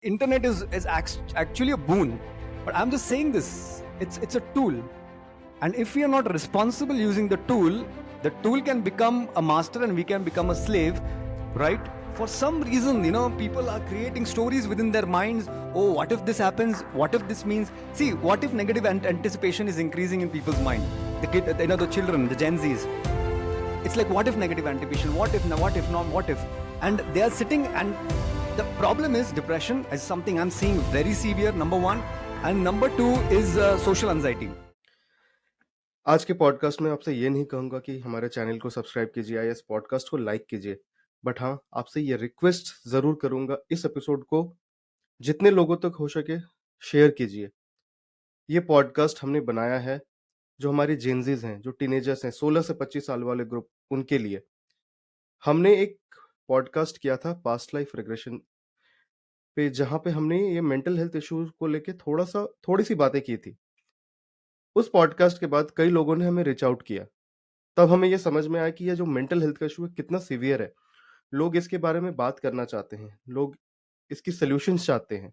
internet is actually a boon, but I'm just saying this. It's a tool, and if we are not responsible using the tool can become a master and we can become a slave, right? For some reason, people are creating stories within their minds. Oh, what if this happens? What if this means? See, what if negative anticipation is increasing in people's mind? The kid, the children, the Gen Zs. It's like, what if negative anticipation? What if not? What if not? What if? And they are sitting, and the problem is depression is something I'm seeing very severe, number one. And number two is social anxiety. आज के podcast में आपसे ये नहीं कहूँगा कि हमारे channel को सब्सक्राइब कीजिए या इस पॉडकास्ट को लाइक कीजिए, बट हाँ, आपसे ये रिक्वेस्ट ज़रूर करूँगा, इस एपिसोड को जितने लोगों तक हो सके शेयर कीजिए। ये पॉडकास्ट हमने बनाया है जो हमारे जेनजीज हैं, जो टीनेजर्स हैं, 16 से 25 साल वाले ग्रुप, उनके लिए। हमने एक पॉडकास्ट किया था पास्ट लाइफ रिग्रेशन पे, जहाँ पे हमने ये मेंटल हेल्थ इश्यूज को लेके थोड़ी सी बातें की थी। उस पॉडकास्ट के बाद कई लोगों ने हमें रीच आउट किया, तब हमें ये समझ में आया कि ये जो मेंटल हेल्थ का इशू है कितना सीवियर है। लोग इसके बारे में बात करना चाहते हैं, लोग इसकी सॉल्यूशंस चाहते हैं।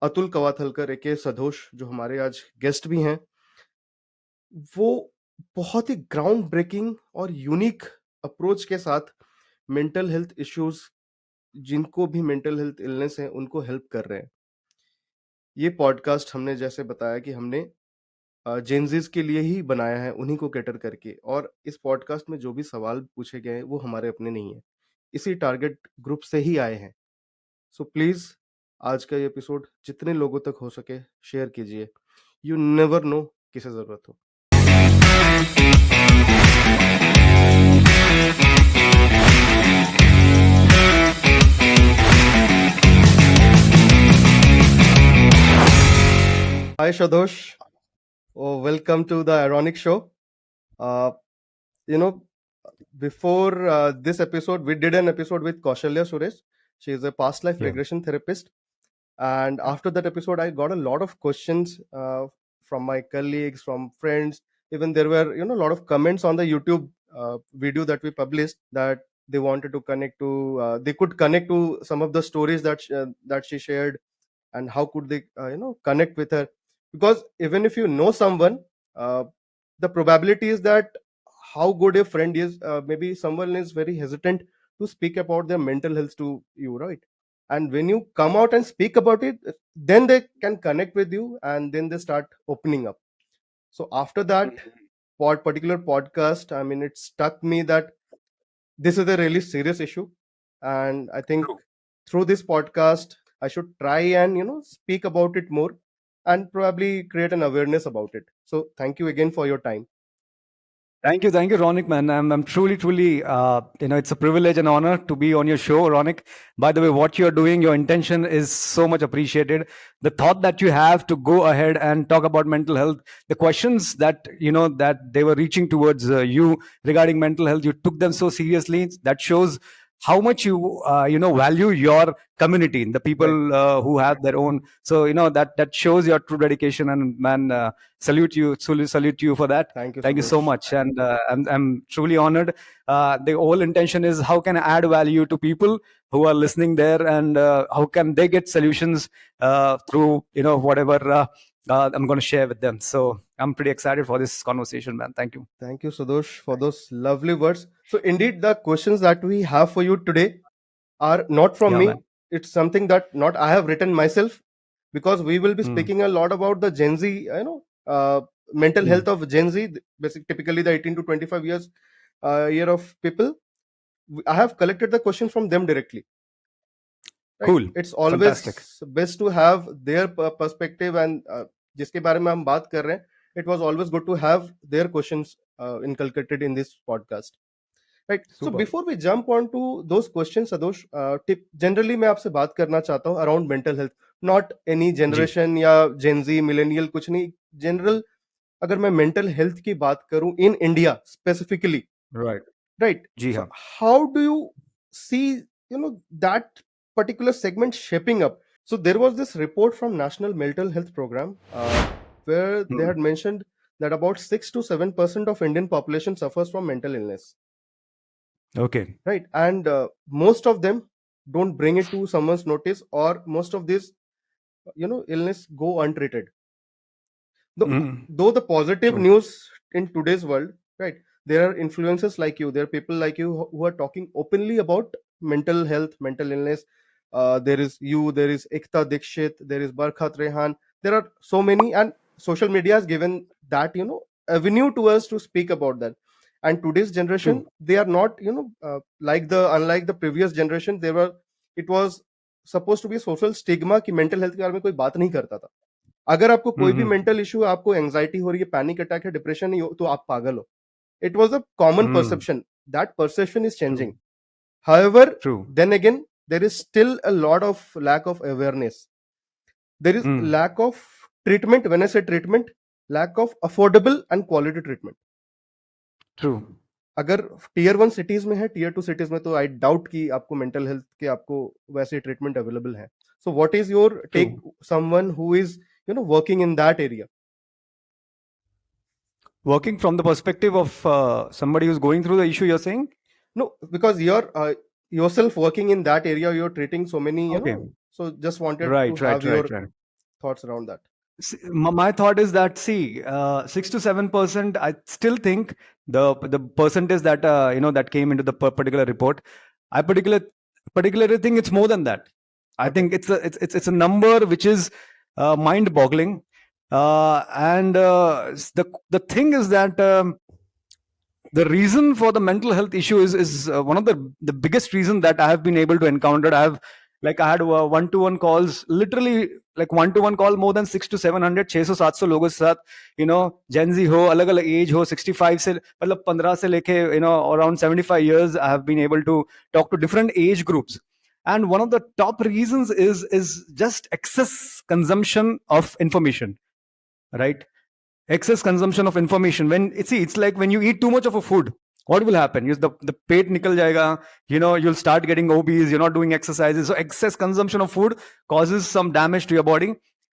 अतुल कवाथलकर AKA सधोश, जो हमारे आज गेस्ट भी हैं, वो बहुत ही ग्राउंड ब्रेकिंग और यूनिक अप्रोच के साथ मेंटल हेल्थ इश्यूज, जिनको भी मेंटल हेल्थ इलनेस है, उनको हेल्प कर रहे हैं। ये पॉडकास्ट हमने जैसे बताया कि हमने जेनजीज के लिए ही बनाया है, उन्हीं को कैटर करके, और इस पॉडकास्ट में जो भी सवाल पूछे गए हैं वो हमारे अपने नहीं है, इसी टारगेट ग्रुप से ही आए हैं। सो प्लीज आज का ये एपिसोड जितने लोगों तक हो सके शेयर कीजिए। यू नेवर नो किसे जरूरत हो। Hi Sadhosh, welcome to the iRonik show. You know, before this episode, we did an episode with Kaushalya Suresh. She is a past life regression therapist. And after that episode, I got a lot of questions from my colleagues, from friends. Even there were, a lot of comments on the YouTube video that we published, that they wanted to connect to, they could connect to some of the stories that she shared, and how could they, connect with her. Because even if you know someone, the probability is that how good a friend is, maybe someone is very hesitant to speak about their mental health to you, right? And when you come out and speak about it, then they can connect with you, and then they start opening up. So after that particular podcast, I mean, it struck me that this is a really serious issue, and I think through this podcast I should try and speak about it more, and probably create an awareness about it. So thank you again for your time. Thank you, Ronik, man. I'm truly, it's a privilege and honor to be on your show, Ronik. By the way, what you're doing, your intention is so much appreciated. The thought that you have to go ahead and talk about mental health, the questions that that they were reaching towards you regarding mental health, you took them so seriously. That shows how much you value your community, the people who have their own. So that shows your true dedication, and man, salute you for that. Thank you, Thank you Sadhosh. so much, and I'm truly honored. The whole intention is how can I add value to people who are listening there, and how can they get solutions through whatever I'm going to share with them. So I'm pretty excited for this conversation, man. Thank you. Thank you, Sadhosh, for those lovely words. So indeed, the questions that we have for you today are not from Yeah, me. man. It's something that not I have written myself, because we will be speaking a lot about the Gen Z, mental health of Gen Z, basically typically the 18 to 25 years year of people. I have collected the questions from them directly. Right? Cool. It's always Fantastic. best to have their perspective, and जिसके बारे में हम बात कर रहे हैं, it was always good to have their questions inculcated in this podcast. Right. So Super. before we jump on to those questions, Sadhosh, generally मैं आपसे बात करना चाहता हूँ around mental health. Not any generation या Gen Z, millennial, कुछ नहीं. General, अगर मैं mental health की बात करूँ in India specifically. Right. Right. Ji So हाँ. how do you see, that particular segment shaping up? So there was this report from National Mental Health Program where they had mentioned that about 6 to 7% of Indian population suffers from mental illness. Okay. Right. And most of them don't bring it to someone's notice, or most of these illness go untreated. Though, Mm. though the positive True. news in today's world, right? There are influencers like you. There are people like you who are talking openly about mental health, mental illness. There is you. There is Ekta Dikshit. There is Barkhat Rehan. There are so many, and social media has given that avenue to us to speak about that. And today's generation, True. they are not like the unlike the previous generation. They were it was supposed to be social stigma कि mental health के बारे में कोई बात नहीं करता था. अगर आपको कोई भी Mm-hmm. मेंटल इशू है, आपको एंजाइटी हो रही है, पैनिक अटैक है, डिप्रेशन है, तो आप पागल हो. It was a common Mm. Perception. That perception is changing. True. However, True. then again, there is still a lot of lack of awareness. There is Mm. lack of treatment. When I say treatment, lack of affordable and quality treatment. True. अगर tier 1 cities में है, tier 2 cities में तो I doubt कि आपको mental health के आपको वैसे ट्रीटमेंट अवेलेबल है. So what is your take, True. Someone who is working in that area? Working from the perspective of somebody who's going through the issue, you're saying? No, because you're yourself working in that area, you're treating so many, Okay. so just wanted to Right, have right, right, your right. thoughts around that. My thought is that, see, 6 to 7%. I still think the percentage that that came into the particular report. I particularly think it's more than that. I Okay. think it's a number which is mind-boggling. And the thing is that. The reason for the mental health issue is one of the biggest reason that I have been able to encounter. I had one-to-one calls, literally like one-to-one call more than 600 to 700, 600 700 लोगों के साथ, Gen Z हो, अलग अलग age हो, 65 से मतलब 15 से लेके around 75 years. I have been able to talk to different age groups, and one of the top reasons is just excess consumption of information, right? Excess consumption of information. When it's like when you eat too much of a food, what will happen? The pet nikal jayega, you'll start getting obese, you're not doing exercises. So excess consumption of food causes some damage to your body.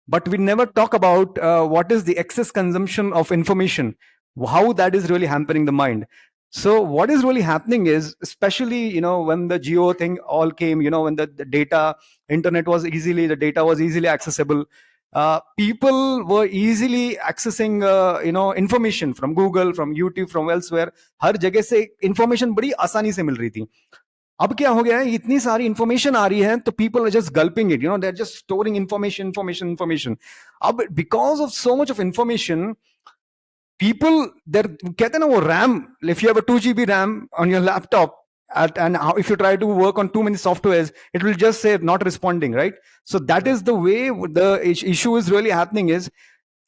But we never talk about what is the excess consumption of information, how that is really hampering the mind. So what is really happening is, especially when the geo thing all came, when the data internet was easily, the data was easily accessible. People were easily accessing information from Google, from YouTube, from elsewhere. हर जगह से information बड़ी आसानी से मिल रही थी. अब क्या हो गया है, इतनी सारी इंफॉर्मेशन आ रही है तो people are just gulping it, they are just storing information. अब because of so much of information, people they're कहते हैं ना वो RAM, if you have a 2 GB RAM on your laptop, and if you try to work on too many softwares, it will just say not responding, right? So that Right. is the way the issue is really happening. Is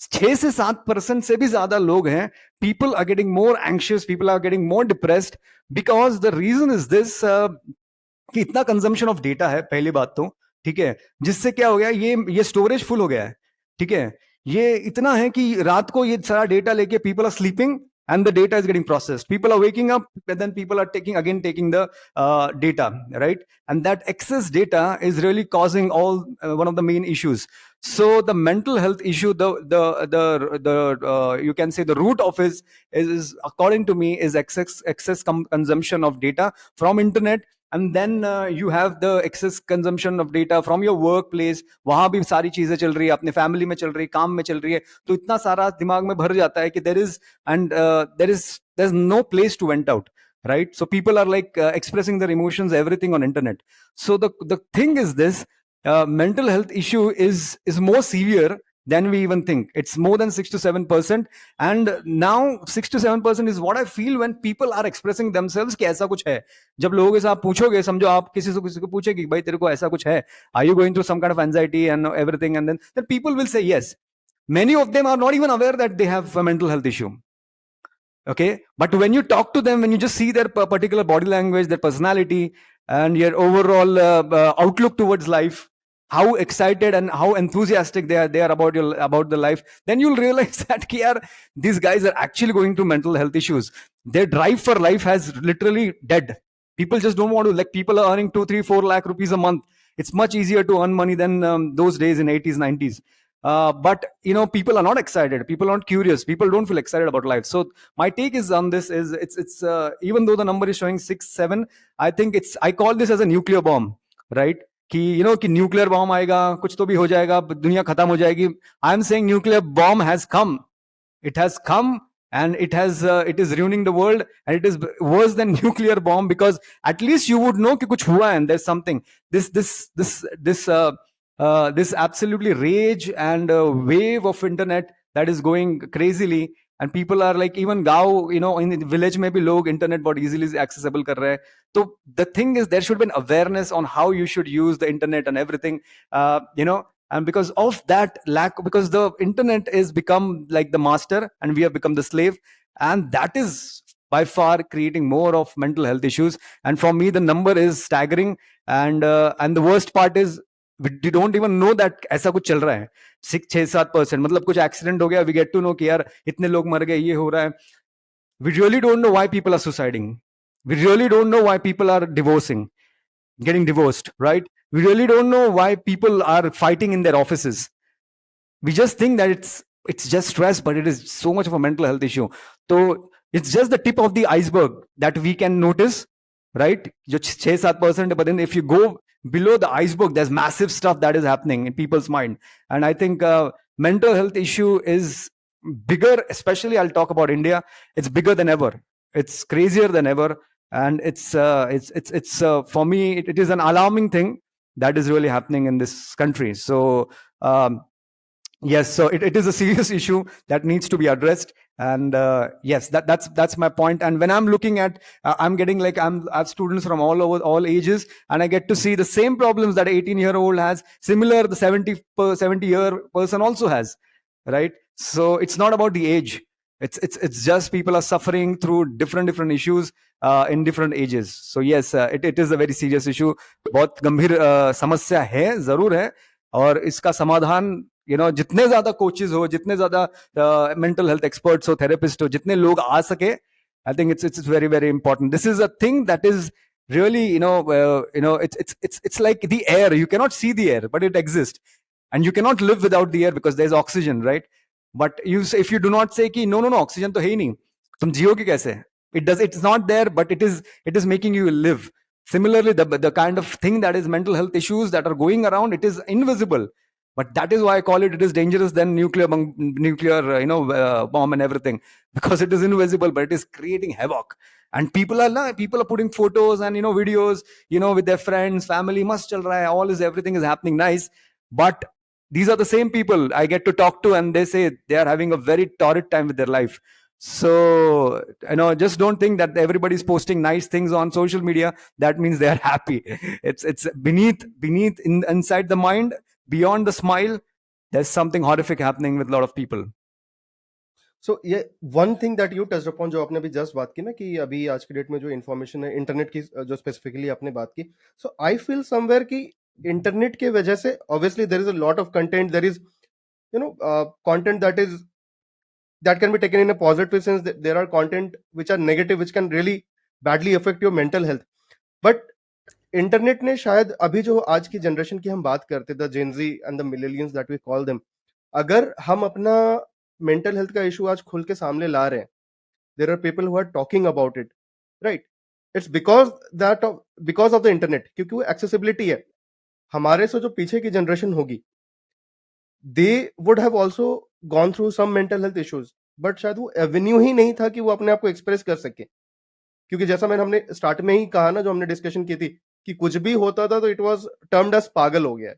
6 से 7% से भी ज्यादा लोग हैं, people are getting more anxious, people are getting more depressed, because the reason is this, कि इतना consumption of data है, पहली बात तो, ठीक है, जिससे क्या हो गया, ये स्टोरेज फुल हो गया है, ठीक है, ये इतना है कि रात को ये सारा डेटा लेके people are sleeping and the data is getting processed, people are waking up, and then people are taking the data, right? And that excess data is really causing all one of the main issues. So the mental health issue, you can say the root of is according to me is excess consumption of data from internet. And then you have the excess consumption of data from your workplace. वहां भी सारी चीजें चल रही है, अपने family में चल रही है, काम में चल रही है, तो इतना सारा दिमाग में भर जाता है कि there's no place to vent out, right? So people are like expressing their emotions, everything on internet. So the thing is this, mental health issue is more severe than we even think. It's more than 6 to 7%. And now 6 to 7% is what I feel when people are expressing themselves कि ऐसा कुछ है. जब लोगों से आप पूछोगे, समझो आप किसी को पूछे कि भाई तेरे को ऐसा कुछ है, are you going through some kind of anxiety and everything, and then people will say yes. Many of them are not even aware that they have a mental health issue. Okay, but when you talk to them, when you just see their particular body language, their personality, and your overall outlook towards life, how excited and how enthusiastic they are about the life, then you'll realize that these guys are actually going through mental health issues. Their drive for life has literally dead. People just don't want to, like, people are earning 2 3 4 lakh rupees a month. It's much easier to earn money than those days in 80s 90s. But people are not excited, people aren't curious, people don't feel excited about life. So my take is on this is, it's even though the number is showing 6 7, I think I call this as a nuclear bomb, right? कि कि nuclear bomb आएगा, कुछ तो भी हो जाएगा, दुनिया खत्म हो जाएगी. I am saying nuclear bomb has come. It has come, and it is ruining the world, and it is worse than nuclear bomb, because at least you would know कि कुछ हुआ and there's something. This absolutely rage and wave of internet that is going crazily, and people are like, even गाँव, in the village में भी लोग internet बहुत easily accessible कर रहे हैं. So the thing is, there should be an awareness on how you should use the internet and everything. And because of that lack, because the internet is become like the master and we have become the slave, and that is by far creating more of mental health issues. And for me, the number is staggering. And the worst part is, we don't even know that ऐसा कुछ चल रहा है. 6-7% मतलब कुछ accident हो गया, we get to know कि यार इतने लोग मर गए, ये हो रहा है. We really don't know why people are suiciding. We really don't know why people are getting divorced, right? We really don't know why people are fighting in their offices. We just think that it's just stress, but it is so much of a mental health issue. So it's just the tip of the iceberg that we can notice, right? Just 6-7%, but then if you go below the iceberg, there's massive stuff that is happening in people's mind. And I think mental health issue is bigger, especially I'll talk about India. It's bigger than ever. It's crazier than ever. And it's for me, it is an alarming thing that is really happening in this country. So yes, so it is a serious issue that needs to be addressed. And yes, that's my point. And when I'm looking at, I'm getting like, I have students from all over, all ages, and I get to see the same problems that 18-year-old has, similar the 70-year person also has, right? So it's not about the age. It's just people are suffering through different issues in different ages. So yes, it is a very serious issue. बहुत गंभीर समस्या है, जरूर है. और इसका समाधान, जितने ज्यादा कोचेस हो, जितने ज्यादा मेंटल हेल्थ एक्सपर्ट्स हो, थेरेपिस्ट हो, जितने लोग आ सके, I think it's very very important. This is a thing that is really, it's like the air. You cannot see the air, but it exists, and you cannot live without the air because there's oxygen, right? But you say, if you do not say कि no, oxygen तो है ही नहीं, तुम जियोगे कैसे? It's not there, but it is making you live. Similarly, the kind of thing that is mental health issues that are going around, it is invisible, but that is why I call it is dangerous than nuclear bomb and everything, because it is invisible, but it is creating havoc. And people are putting photos and videos, with their friends, family, must chal raha hai, everything is happening nice. But these are the same people I get to talk to, and they say they are having a very torrid time with their life. So just don't think that everybody's posting nice things on social media that means they are happy. It's beneath inside the mind, beyond the smile, there's something horrific happening with a lot of people. सो ये one thing that you touched upon, जो आपने अभी just बात की ना कि अभी आज के डेट में जो इन्फॉर्मेशन है इंटरनेट की, जो स्पेसिफिकली आपने बात की, सो आई फील समवेयर कि इंटरनेट के वजह से obviously there is a lot of content, there is content that can be taken in a positive sense. There are content which are negative, which can really badly affect your mental health. But internet ने शायद अभी जो आज की generation की हम बात करते, the Gen Z and the millennials that we call them, अगर हम अपना मेंटल हेल्थ का इशू आज खुल के सामने ला रहे हैं, there are people who are talking about it, right? It's because of the internet, क्योंकि वो एक्सेसिबिलिटी है. हमारे से जो पीछे की जनरेशन होगी, they would have also gone through some mental health issues, but शायद वो एवेन्यू ही नहीं था कि वो अपने आप को एक्सप्रेस कर सके. क्योंकि जैसा हमने स्टार्ट में ही कहा ना, जो हमने डिस्कशन की थी, कि कुछ भी होता था तो इट वाज टर्म्ड एज पागल हो गया,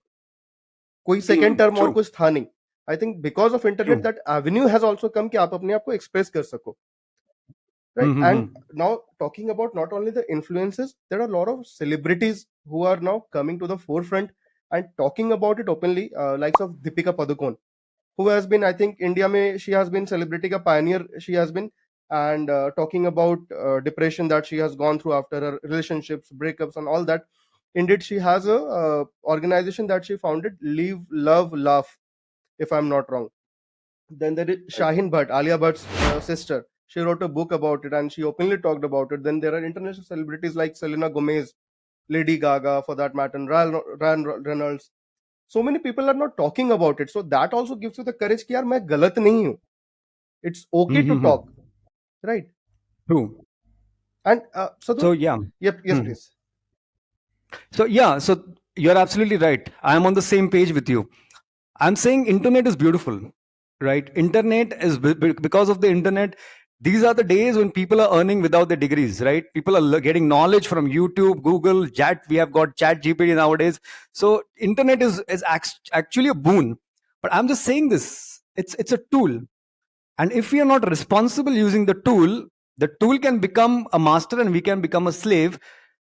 कोई सेकंड टर्म और कुछ था नहीं. I think because of internet that Avenue has also come कि आप अपने आप को एक्सप्रेस कर सको, right? And now talking about not only the influences, there are a lot of celebrities who are now coming to the forefront and talking about it openly, likes of Deepika Padukone, who has been, I think India mein she has been celebrity ka pioneer, she has been, and talking about depression that she has gone through after her relationships, breakups and all that. Indeed, she has a organization that she founded, Live Love Laugh, if I'm not wrong. Then there is Shahin Bhatt, Alia Bhatt's sister. She wrote a book about it and she openly talked about it. Then there are international celebrities like Selena Gomez, Lady Gaga for that matter, and Ryan Reynolds. So many people are not talking about it. So that also gives you the courage कि यार मैं गलत नहीं हूँ. It's okay to talk, right? True. And so yeah. Yep, yes, please. So yeah, so You're absolutely right. I'm on the same page with you. I'm saying internet is beautiful, right? Internet is because of the internet. These are the days when people are earning without the degrees, right? People are getting knowledge from YouTube, Google, Chat. We have got Chat GPT nowadays. So internet is actually a boon. But I'm just saying this. It's a tool, and if we are not responsible using the tool can become a master and we can become a slave,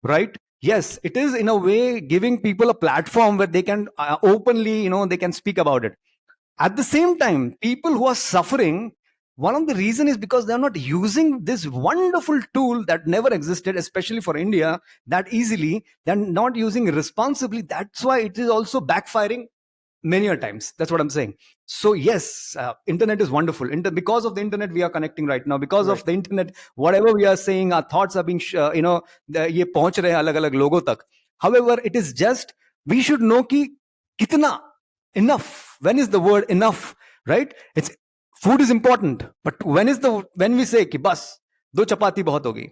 right? Yes, it is in a way giving people a platform where they can openly, they can speak about it. At the same time, people who are suffering, one of the reason is because they're not using this wonderful tool that never existed, especially for India, that easily. They're not using it responsibly. That's why it is also backfiring many a times. That's what I'm saying. So yes, internet is wonderful. Because of the internet we are connecting right now. Because Right. of the internet, whatever we are saying, our thoughts are being ये पहुंच रहे हैं अलग अलग लोगों तक. However, it is just, we should know कि कितना, enough. When is the word enough, right? It's, food is important, but when we say कि बस दो चपाती बहुत होगी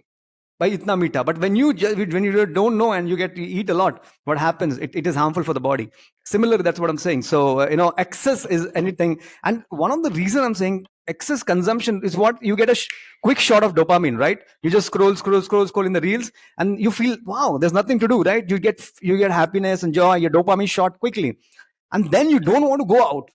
भाई इतना मीठा, but when you don't know and you eat a lot, what happens, it is harmful for the body. Similarly, that's what I'm saying. So excess is anything. And one of the reason I'm saying excess consumption is what you get, a quick shot of dopamine, right? You just scroll in the reels, and you feel, wow, there's nothing to do, right? You get happiness and joy, your dopamine shot quickly, and then you don't want to go out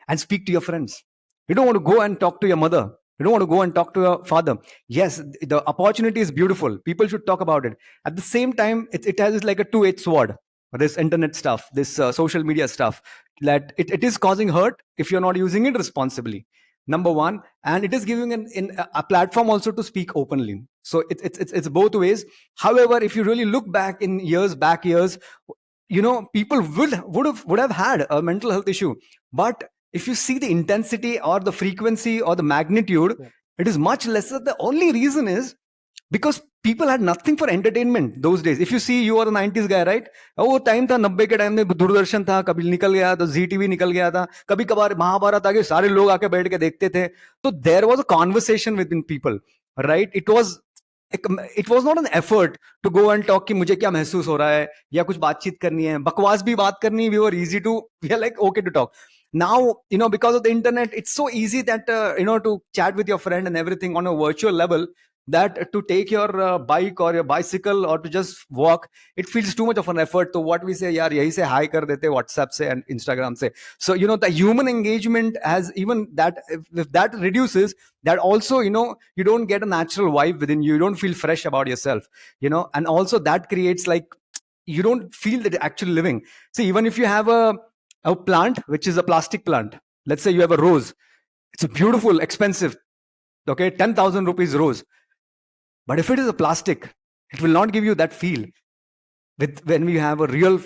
and speak to your friends. You don't want to go and talk to your mother. You don't want to go and talk to your father. Yes, the opportunity is beautiful. People should talk about it. At the same time, it has like a two-edged sword. This internet stuff, this social media stuff, that it is causing hurt if you're not using it responsibly. Number one, and it is giving a platform also to speak openly. So it's both ways. However, if you really look back in years, people would have had a mental health issue, but if you see the intensity or the frequency or the magnitude, Yeah. it is much lesser. The only reason is because people had nothing for entertainment those days. If you see, you are a 90s guy, right? वो time था, 90 के time में दूरदर्शन था, कभी निकल गया तो जी TV निकल गया था, कभी कभार महाभारत आगे सारे लोग आके बैठ के देखते थे. तो there was a conversation within people, right? It was not an effort to go and talk कि मुझे क्या महसूस हो रहा है या कुछ बातचीत करनी है, बकवास भी बात करनी, we were easy to, we are like okay to talk. Now, because of the internet, it's so easy that to chat with your friend and everything on a virtual level, that to take your bike or your bicycle or to just walk, it feels too much of an effort. To what we say, yaar yahi se hi kar dete WhatsApp se and Instagram se. So the human engagement has, even that, if that reduces, that also, you don't get a natural vibe within you. You don't feel fresh about yourself, and also that creates like, you don't feel that you're actually living. See, even if you have a plant which is a plastic plant, let's say you have a rose, it's a beautiful, expensive, okay, 10,000 rupees rose, but if it is a plastic, it will not give you that feel with when we have a real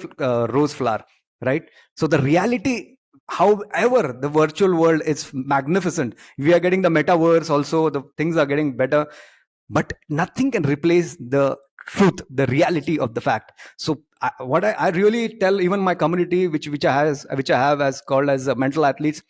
rose flower, right? So the reality, however, the virtual world is magnificent. We are getting the metaverse also, the things are getting better, but nothing can replace the truth, the reality of the fact. So I really tell even my community, which I have as called as mental athletes,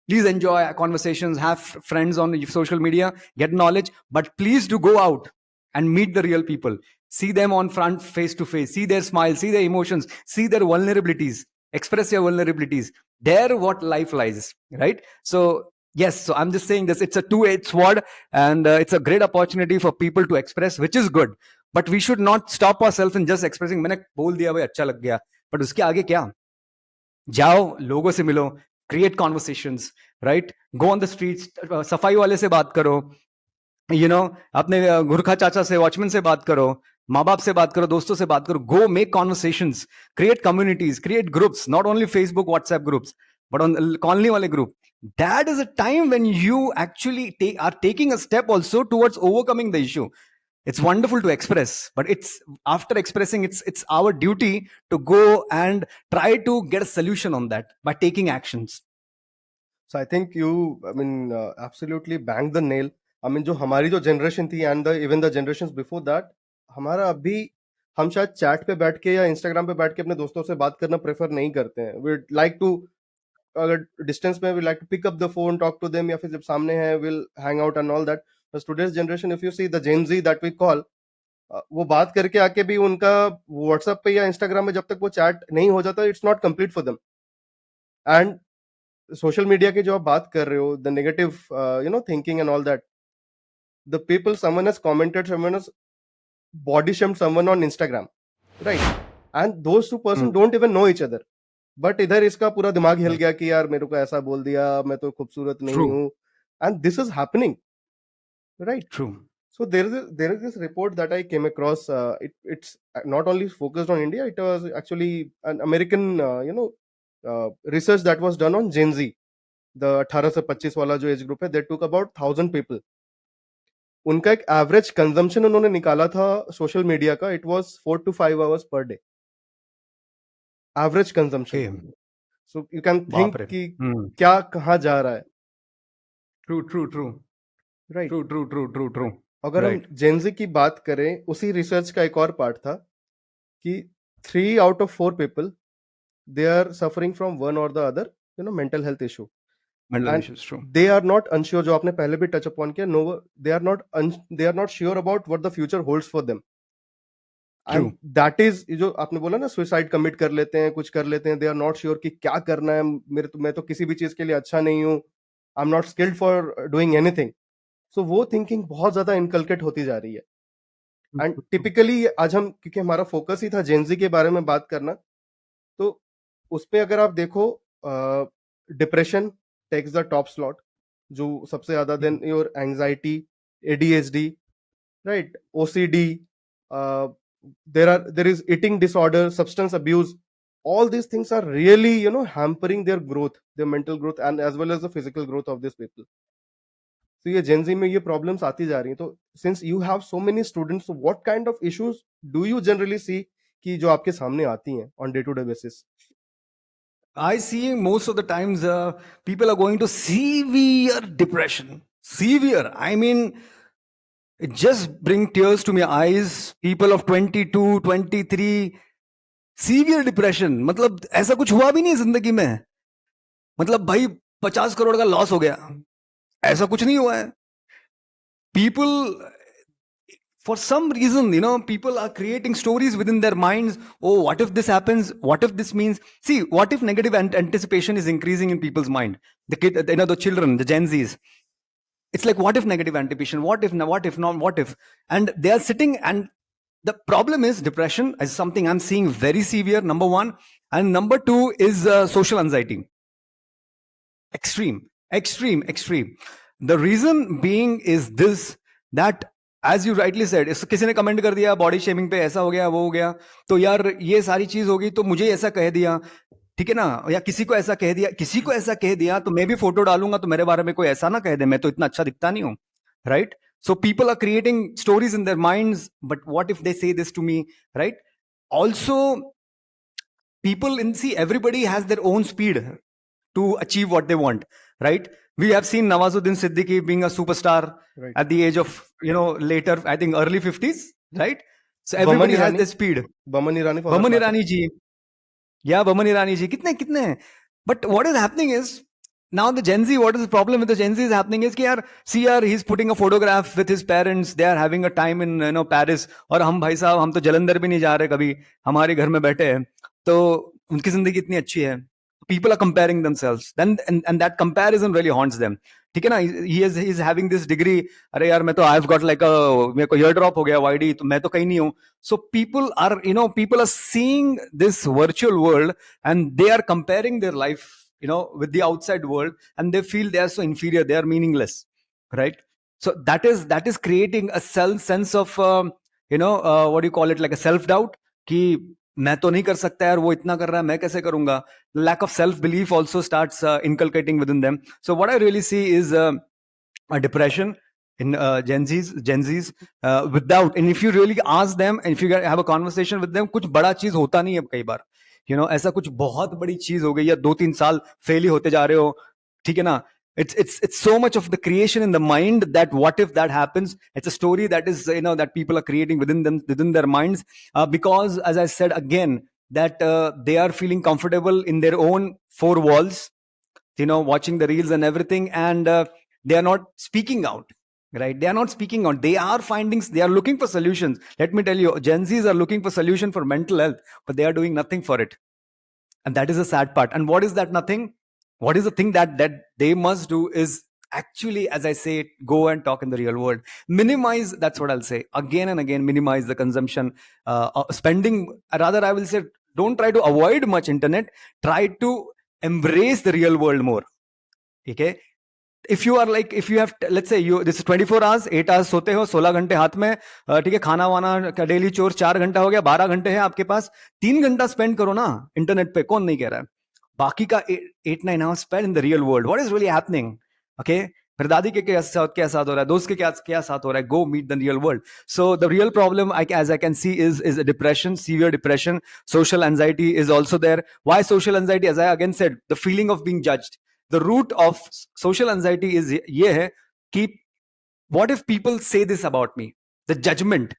please enjoy conversations, have friends on social media, get knowledge, but please do go out and meet the real people. See them on front, face to face, see their smiles, see their emotions, see their vulnerabilities, express your vulnerabilities. There what life lies, right? So yes, so I'm just saying this, it's a two-edged sword, and it's a great opportunity for people to express, which is good, but we should not stop ourselves in just expressing, मैंने बोल दिया भाई अच्छा लग गया, but उसके आगे क्या? जाओ, लोगों से मिलो, create conversations, right? Go on the streets, सफाई वाले से बात करो, अपने गुरखा चाचा से, वॉचमैन से बात करो, माँ बाप से बात करो, दोस्तों से बात करो. Go make conversations, create communities, create groups, not only Facebook WhatsApp groups, but on colony wale group. That is a time when you actually are taking a step also towards overcoming the issue. It's wonderful to express, but it's after expressing, it's our duty to go and try to get a solution on that by taking actions. So I think you, I mean, absolutely banged the nail. I mean, जो हमारी जो generation थी and the even the generations before that, हमारा अभी, हम शायद chat पे बैठ के या इंस्टाग्राम पे बैठ के अपने दोस्तों से बात करना प्रेफर नहीं करते हैं. वी लाइक टू, अगर डिस्टेंस में, we like to pick up the phone, talk to them, या फिर जब सामने है will hang out and all that. But today's generation, if you see the Gen Z that we call, वो बात करके आके भी उनका व्हाट्सएप पे या इंस्टाग्राम में जब तक वो चैट नहीं हो जाता, it's not complete for them. And social media की जो आप बात कर रहे हो, the negative thinking and all that, the people someone has commented, someone has body shamed someone on Instagram, right? And those two person don't even know each other. But इधर इसका पूरा दिमाग हिल गया कि यार मेरे को ऐसा बोल दिया, मैं तो खूबसूरत नहीं हूँ. And this is happening, right? True. So there is this report that I came across. It's not only focused on India. It was actually an American, research that was done on Gen Z, the 18 से 25 वाला जो age group है. They took about 1,000 people. उनका एक average consumption उन्होंने निकाला था social media का. It was 4 to 5 hours per day, average consumption. Okay. So you can बाप थिंक रे. कि क्या कहाँ जा रहा है, True, true, true. Right? True, true, true, true, true. अगर हम Right. जेनजी की बात करें, उसी रिसर्च का एक और पार्ट था कि 3 out of 4 people they are suffering from one or the other mental health issue. Mental And issues, true. they are not unsure, जो आपने पहले भी टच अपॉन किया, no, they are not sure about what the future holds for them. True. And that is जो आपने बोला ना, suicide commit कर लेते हैं, कुछ कर लेते हैं. दे आर नॉट श्योर कि क्या करना है. मैं तो किसी भी चीज के लिए अच्छा नहीं हूँ. I am not skilled for doing anything. So वो थिंकिंग बहुत ज्यादा इनकलकेट होती जा रही है. एंड टिपिकली आज हम, क्योंकि हमारा फोकस ही था जेनजी के बारे में बात करना, तो उस पे अगर आप देखो, depression takes the top slot, जो सबसे ज्यादा. Then your anxiety, ADHD, right? OCD, there is eating disorder, substance abuse. All these things are really hampering their growth, their mental growth, and as well as the physical growth of these people. So ये Gen Z में ये problems आती जा रही हैं. तो since you have so many students, so what kind of issues do you generally see कि जो आपके सामने आती हैं on day to day basis? I see most of the times people are going to severe depression. Severe. I mean, it just bring tears to my eyes. People of 22, 23, severe depression. मतलब ऐसा कुछ हुआ भी नहीं जिंदगी में. मतलब भाई 50 करोड़ का लॉस हो गया. ऐसा कुछ नहीं हुआ है. People, for some reason, people are creating stories within their minds. Oh, what if this happens? What if this means? See, what if negative anticipation is increasing in people's mind? The kid, the children, the Gen Zs. It's like, what if negative anticipation? What if, what if not? What if? And they are sitting, and the problem is depression is something I'm seeing very severe, number one. And number two is social anxiety. Extreme, extreme, extreme. The reason being is this, that as you rightly said, किसी ने comment कर दिया body shaming पे, ऐसा हो गया, वो हो गया, तो यार ये सारी चीज होगी, तो मुझे ऐसा कह दिया, ठीक है ना, या किसी को ऐसा कह दिया, किसी को ऐसा कह दिया, तो मैं भी फोटो डालूंगा तो मेरे बारे में कोई ऐसा ना कह दे, मैं तो इतना अच्छा दिखता नहीं हूं, right? So people are creating stories in their minds, but what if they say this to me, right? Also, people see, everybody has their own speed to achieve what they want, right? We have seen Nawazuddin Siddiqui being a superstar Right. at the age of, later, I think early 50s, right? So everybody has their speed. Baman Irani for Baman that matter. Irani ji. Yeah, Baman Irani ji. Kitne hain? But what is happening is, now the Gen Z, what is the problem with the Gen Z is happening is कि यार, see यार, he's putting a photograph with his parents, they are having a time in Paris, और हम भाई साहब, हम तो जलंधर भी नहीं जा रहे कभी, हमारे घर में बैठे हैं, तो उनकी जिंदगी इतनी अच्छी है. People are comparing themselves, then and that comparison really haunts them. ठीक है ना? He is having this degree, अरे यार मैं तो I've got like a, मेरे को ear drop हो गया YD, तो मैं तो कहीं नहीं हूँ. So people are seeing this virtual world, and they are comparing their life, with the outside world, and they feel they are so inferior, they are meaningless, right? So that is creating a sense of what do you call it, like a self doubt, कि मैं तो नहीं कर सकता यार, वो इतना कर रहा है, मैं कैसे करूंगा. Lack of self belief also starts inculcating within them. So what I really see is a depression in Gen Zs, without, and if you really ask them, and if you have a conversation with them, कुछ बड़ा चीज होता नहीं है कई बार. ऐसा कुछ बहुत बड़ी चीज हो गई, या 2-3 साल फेल ही होते जा रहे हो, ठीक है ना? It's so much of the creation in the mind, that what if that happens. It's a story that is, that people are creating within their minds, because, as I said again, that they are feeling comfortable in their own four walls, watching the reels and everything, and they are not speaking out. right? They are not speaking on, they are findings, they are looking for solutions. Let me tell you, Gen Zs are looking for solution for mental health, but they are doing nothing for it. And that is the sad part. And what is that nothing? What is the thing that they must do is actually, as I say, go and talk in the real world, minimize, that's what I'll say again and again, minimize the consumption, spending, rather I will say, don't try to avoid much internet, try to embrace the real world more. Okay, if you are like, if you have, let's say you, this is 24 hours, 8 hours सोते हो, 16 घंटे हाथ में, ठीक है, खाना वाना का डेली चोर 4 घंटा हो गया, 12 घंटे है आपके पास, 3 घंटा स्पेंड करो ना इंटरनेट पे, कौन नहीं कह रहा है? बाकी का 8-9 hours spend in the real world, what is really happening? Okay, फिर दादी के क्या साथ हो रहा है, दोस्त के क्या साथ हो रहा है, go meet the real world. So the real problem, as I can see, is a depression, severe depression. Social anxiety is also there. Why social anxiety? As I again said, the feeling of being judged. The root of social anxiety is ये है कि what if people say this about me? The judgment,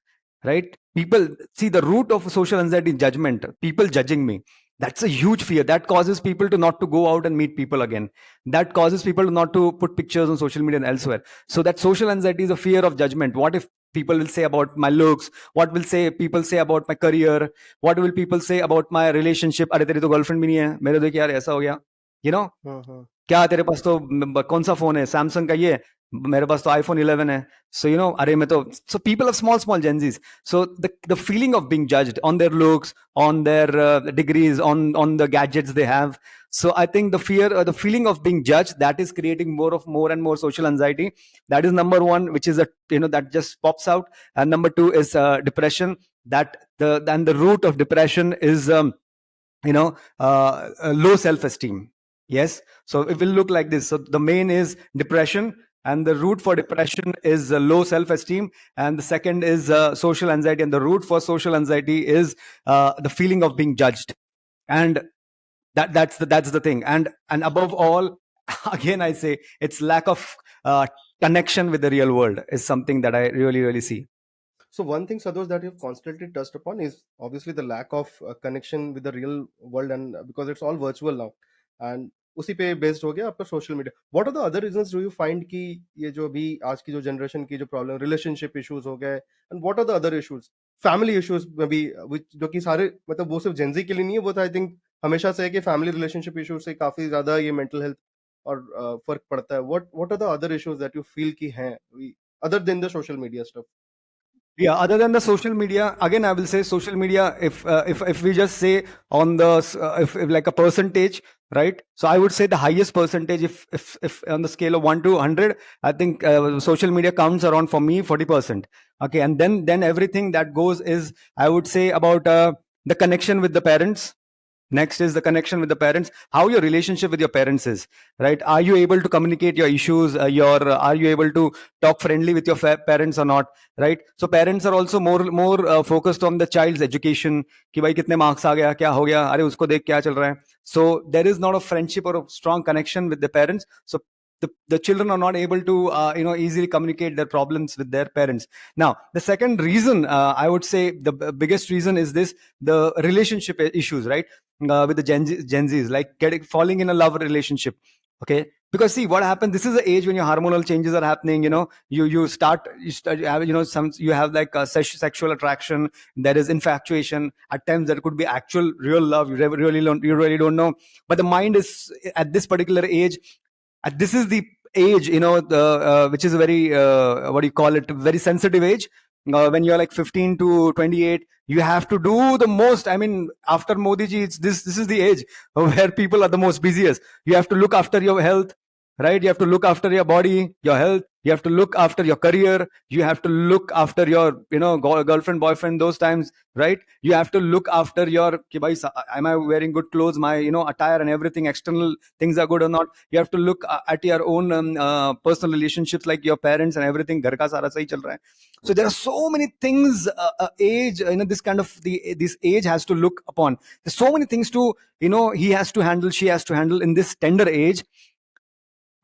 right? People see the root of social anxiety, judgment, people judging me. That's a huge fear. That causes people to not to go out and meet people again. That causes people not to put pictures on social media and elsewhere. So that social anxiety is a fear of judgment. What if people will say about my looks? What will say people say about my career? What will people say about my relationship? अरे तेरी तो girlfriend भी नहीं है, मेरे देख यार ऐसा हो गया, you know? क्या तेरे पास तो कौन सा फोन है, सैमसंग का, ये मेरे पास तो आईफोन 11 है, so you know, अरे मैं तो, so people have small Gen Zs, so the feeling of being judged on their looks, on their degrees, on the gadgets they have. So I think the fear, the feeling of being judged, that is creating more and more social anxiety. That is number one, which is a, you know, that just pops out. And number two is depression. That the root of depression is low self-esteem. Yes, so it will look like this. So the main is depression, and the root for depression is low self-esteem, and the second is social anxiety, and the root for social anxiety is the feeling of being judged. And that's the thing. And above all, again I say, it's lack of connection with the real world is something that I really see. So one thing, Sadhosh, that you've constantly touched upon is obviously the lack of connection with the real world, and because it's all virtual now, and उसी पे based हो गया आपका social media. What are the other reasons do you find कि ये जो अभी आज की जो जनरेशन की जो प्रॉब्लम, रिलेशनशिप इश्यूज हो गए, and what are the other issues, family issues में भी, जो कि सारे, मतलब वो सिर्फ जेंजी के लिए नहीं है, वो तो आई थिंक हमेशा से है कि फैमिली रिलेशनशिप इश्यूज से काफी ज्यादा ये मेंटल हेल्थ और फर्क पड़ता है. What are the other issues that you feel कि हैं other than the social media stuff? Yeah, other than the social media, again I will say social media. If we just say on the if like a percentage, right? So I would say the highest percentage, if on the scale of 1 to 100, I think social media counts around, for me, 40%. Okay, and then everything that goes is, I would say, about the connection with the parents. Next is the connection with the parents, how your relationship with your parents is, right? Are you able to communicate your issues, are you able to talk friendly with your parents or not, right? So parents are also more focused on the child's education, कि भाई कितने marks आ गया, क्या हो गया, अरे उसको देख क्या चल रहा है. So there is not a friendship or a strong connection with the parents. So the children are not able to easily communicate their problems with their parents. Now the second reason, I would say the biggest reason is this, the relationship issues, right? With the Gen Zs, like falling in a love relationship. Okay, because see what happens, this is the age when your hormonal changes are happening. You start you have, you have like a sexual attraction, there is infatuation, at times there could be actual real love, you really don't know. But the mind is at this particular age, this is the age, the which is a very what do you call it, very sensitive age. When you're like 15 to 28, you have to do the most. I mean, after Modi ji, it's this is the age where people are the most busiest. You have to look after your health, right? You have to look after your body, your health. You have to look after your career. You have to look after your girlfriend, boyfriend, those times, right? You have to look after your कि भाई, am I wearing good clothes, my attire and everything, external things are good or not. You have to look at your own personal relationships, like your parents and everything, घर का सारा सही चल रहा है. So there are so many things age, this kind of this age has to look upon. There's so many things to he has to handle, she has to handle in this tender age.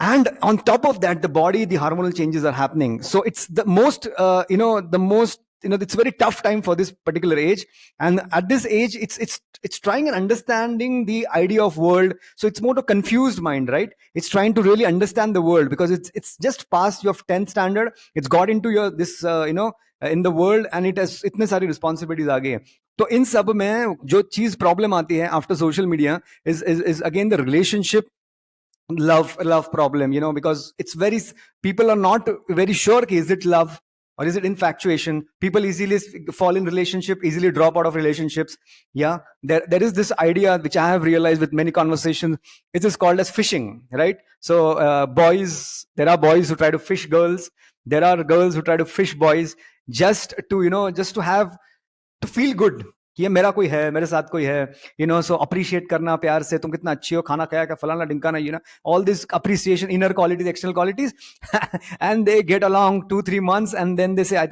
And on top of that, the body, the hormonal changes are happening. So it's the most the most it's a very tough time for this particular age. And at this age, it's trying and understanding the idea of world. So it's more a confused mind, right? It's trying to really understand the world, because it's just past your 10th standard. It's got into your this in the world, and it has इतने सारी responsibilities आ गई हैं. तो इन सब में जो चीज problem आती है after social media is again the relationship love problem, because it's very, people are not very sure ki, is it love or is it infatuation. People easily fall in relationship, easily drop out of relationships. Yeah, there is this idea which I have realized with many conversations. It is called as fishing, right? So there are boys who try to fish girls, there are girls who try to fish boys, just to have, to feel good कि ये मेरा कोई है, मेरे साथ कोई है, so appreciate करना प्यार से, तुम कितना अच्छी हो, खाना खाया क्या, फलाना ढिमकाना, all this appreciation, inner qualities, external qualities. And they get along 2-3 months, and then they say, I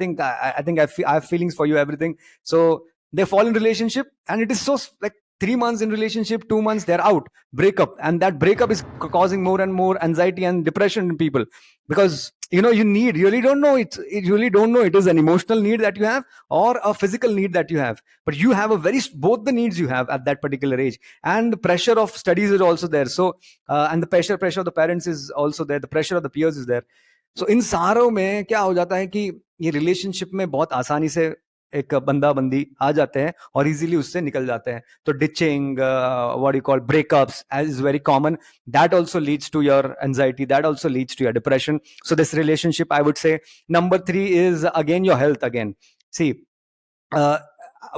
have feelings for you, everything. So they fall in relationship, and it is so like 3 months in relationship, 2 months they're out, breakup. And that breakup is causing more and more anxiety and depression in people, because you really don't know it is an emotional need that you have or a physical need that you have, but you have both the needs you have at that particular age. And the pressure of studies is also there. So and the pressure of the parents is also there, the pressure of the peers is there. So इन सारों में क्या हो जाता है कि ये relationship में बहुत आसानी से एक बंदा बंदी आ जाते हैं और इजीली उससे निकल जाते हैं. तो ditching, what you call breakups is very common. That also leads to your anxiety, that also leads to your depression. So this relationship, I would say, number 3 is again your health. Again, see,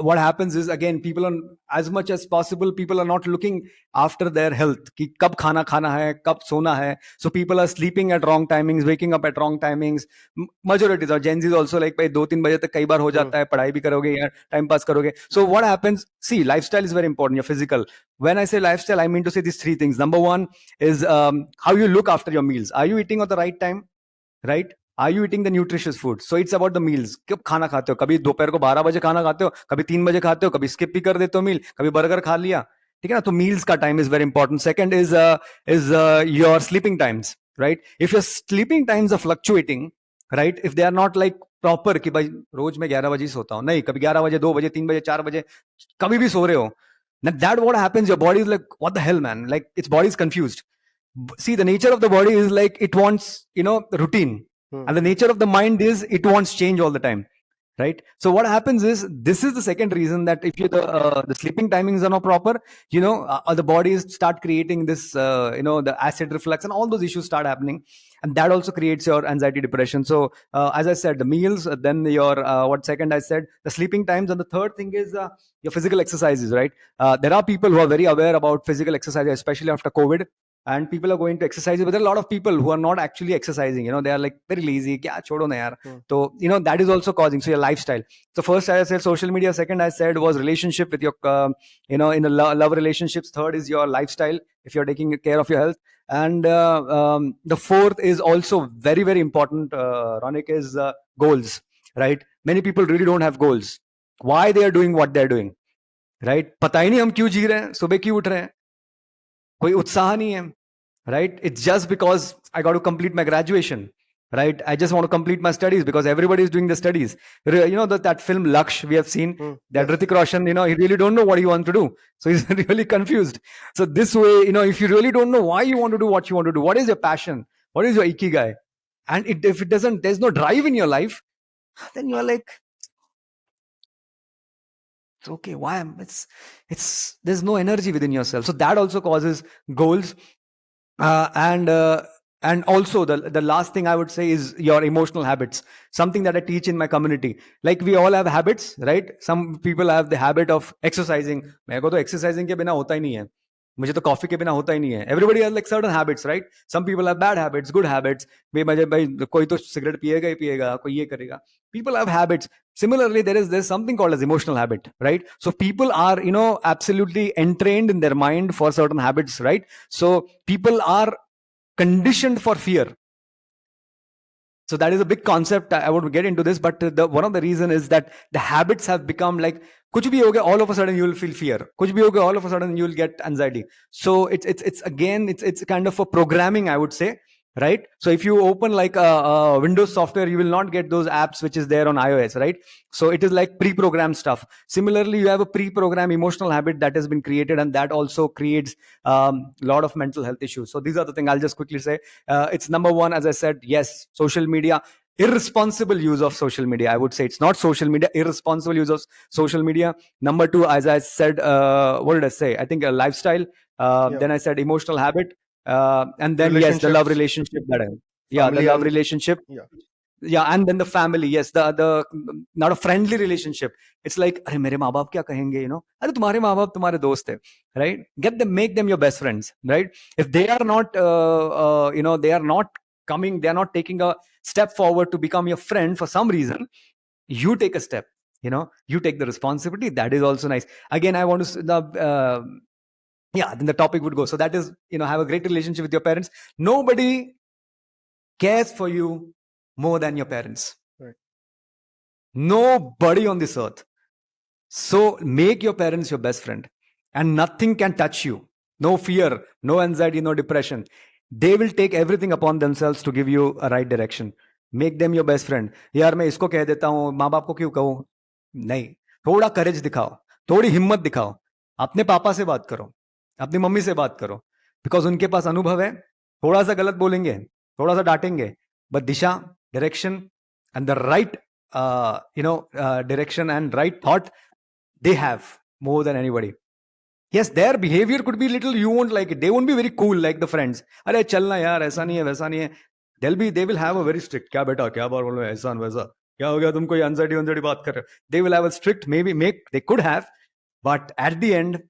what happens is, again, people are, as much as possible, people are not looking after their health, कि कब खाना खाना है, कब सोना है. So people are sleeping at wrong timings, waking up at wrong timings. Majorities or Gen Z is also like, भाई 2-3 बजे तक कई बार हो जाता है, पढ़ाई भी करोगे या टाइम पास करोगे. So what happens, see, lifestyle is very important, your physical. When I say lifestyle, I mean to say these 3 things. Number 1 is how you look after your meals. Are you eating at the right time, right? Are you eating the nutritious food? So it's about the meals. कब खाना खाते हो? कभी दोपहर को 12 बजे खाना खाते हो, कभी 3 बजे खाते हो, कभी स्किप भी कर देते हो मील, कभी बर्गर खा लिया, ठीक है ना? तो मील्स का time is very important. Second is your sleeping times, right? If your sleeping times are fluctuating, right, if they are not like proper, कि भाई रोज मैं 11 बजे सोता हूँ, नहीं, कभी 11 बजे, 2 बजे, 3 बजे, 4 बजे, कभी भी सो रहे हो, that what happens, your body is like, what the hell, man? Like, its body is confused. See, the nature of the body is like, it wants routine. And the nature of the mind is, it wants change all the time, right? So what happens is, this is the second reason, that if you the sleeping timings are not proper, the bodies start creating this the acid reflux, and all those issues start happening, and that also creates your anxiety, depression. So as I said, the meals, then your what second I said, the sleeping times, and the third thing is your physical exercises, right? There are people who are very aware about physical exercise, especially after COVID, and people are going to exercise, but there are a lot of people who are not actually exercising. They are like very lazy, kya chodo na yaar. So that is also causing, so your lifestyle. So first I said social media, second I said was relationship with your in the love relationships, third is your lifestyle, if you're taking care of your health, and the fourth is also very, very important, Ronik, is goals, right? Many people really don't have goals, why they are doing what they're doing, right? पता ही नहीं हम क्यों जी रहे हैं, सुबह क्यों उठ रहे हैं, कोई उत्साह नहीं है, right? It's just because I got to complete my graduation, right? I just want to complete my studies because everybody is doing the studies. That film Laksh we have seen, that yes. Hrithik Roshan, he really don't know what he wants to do, so he's really confused. So this way, if you really don't know why you want to do what you want to do, what is your passion, what is your ikigai, and if it doesn't, there's no drive in your life, then you're like, it's okay, why am it's there's no energy within yourself. So that also causes goals. And also the last thing I would say is your emotional habits, something that I teach in my community. Like, we all have habits, right? Some people have the habit of exercising. मेरे को तो exercising के बिना होता ही नहीं है, मुझे तो कॉफी के बिना होता ही नहीं है. Everybody has like certain habits, right? Some people have bad habits, good habits. भाई कोई तो सिगरेट पिएगा ही पिएगा, कोई ये करेगा. People have habits. Similarly, there's something called as emotional habit, right? So people are absolutely entrained in their mind for certain habits, right? So people are conditioned for fear. So that is a big concept. I won't get into this, but one of the reason is that the habits have become like, kuch bhi ho gaya, all of a sudden you will feel fear. Kuch bhi ho gaya, all of a sudden you will get anxiety. So it's again, it's kind of a programming, I would say. right? So if you open like a Windows software, you will not get those apps which is there on iOS, right? So it is like pre-programmed stuff. Similarly, you have a pre-programmed emotional habit that has been created, and that also creates a lot of mental health issues. So these are the things I'll just quickly say. It's number one, as I said, yes, social media, irresponsible use of social media. I would say it's not social media, irresponsible use of social media. Number two, as I said, what did I say? I think a lifestyle. Yeah. Then I said emotional habit, and then yes, the love Relationships, relationship that yeah, the family, love and relationship, yeah. yeah, and then the family, yes, the not a friendly relationship. It's like, अरे मेरे माँ बाप क्या कहेंगे, अरे तुम्हारे माँ बाप तुम्हारे दोस्त है, right? Get them, make them your best friends, right? If they are not they are not coming, they are not taking a step forward to become your friend for some reason, you take a step, you take the responsibility. That is also nice. Again, I want to yeah, then the topic would go. So that is, have a great relationship with your parents. Nobody cares for you more than your parents. Right. Nobody on this earth. So make your parents your best friend, and nothing can touch you. No fear, no anxiety, no depression. They will take everything upon themselves to give you a right direction. Make them your best friend. यार मैं इसको कह देता हूँ, माँ बाप को क्यों कहूँ? नहीं, थोड़ा करेज दिखाओ, थोड़ी हिम्मत दिखाओ, अपने पापा से बात करो, अपनी मम्मी से बात करो, बिकॉज उनके पास अनुभव है. थोड़ा सा गलत बोलेंगे, थोड़ा सा डांटेंगे, बट दिशा, direction, and the right direction and right thought, they have more than anybody. Yes, their behavior could be little, you won't like it, they won't be very cool like the friends. अरे चलना यार, ऐसा नहीं है, वैसा नहीं है. They will have a very strict, क्या बेटा क्या बार बोलो, ऐसा वैसा, क्या हो गया तुमको, ये anxiety बात कर रहे हो. They will have a strict, maybe they could have, but at the end,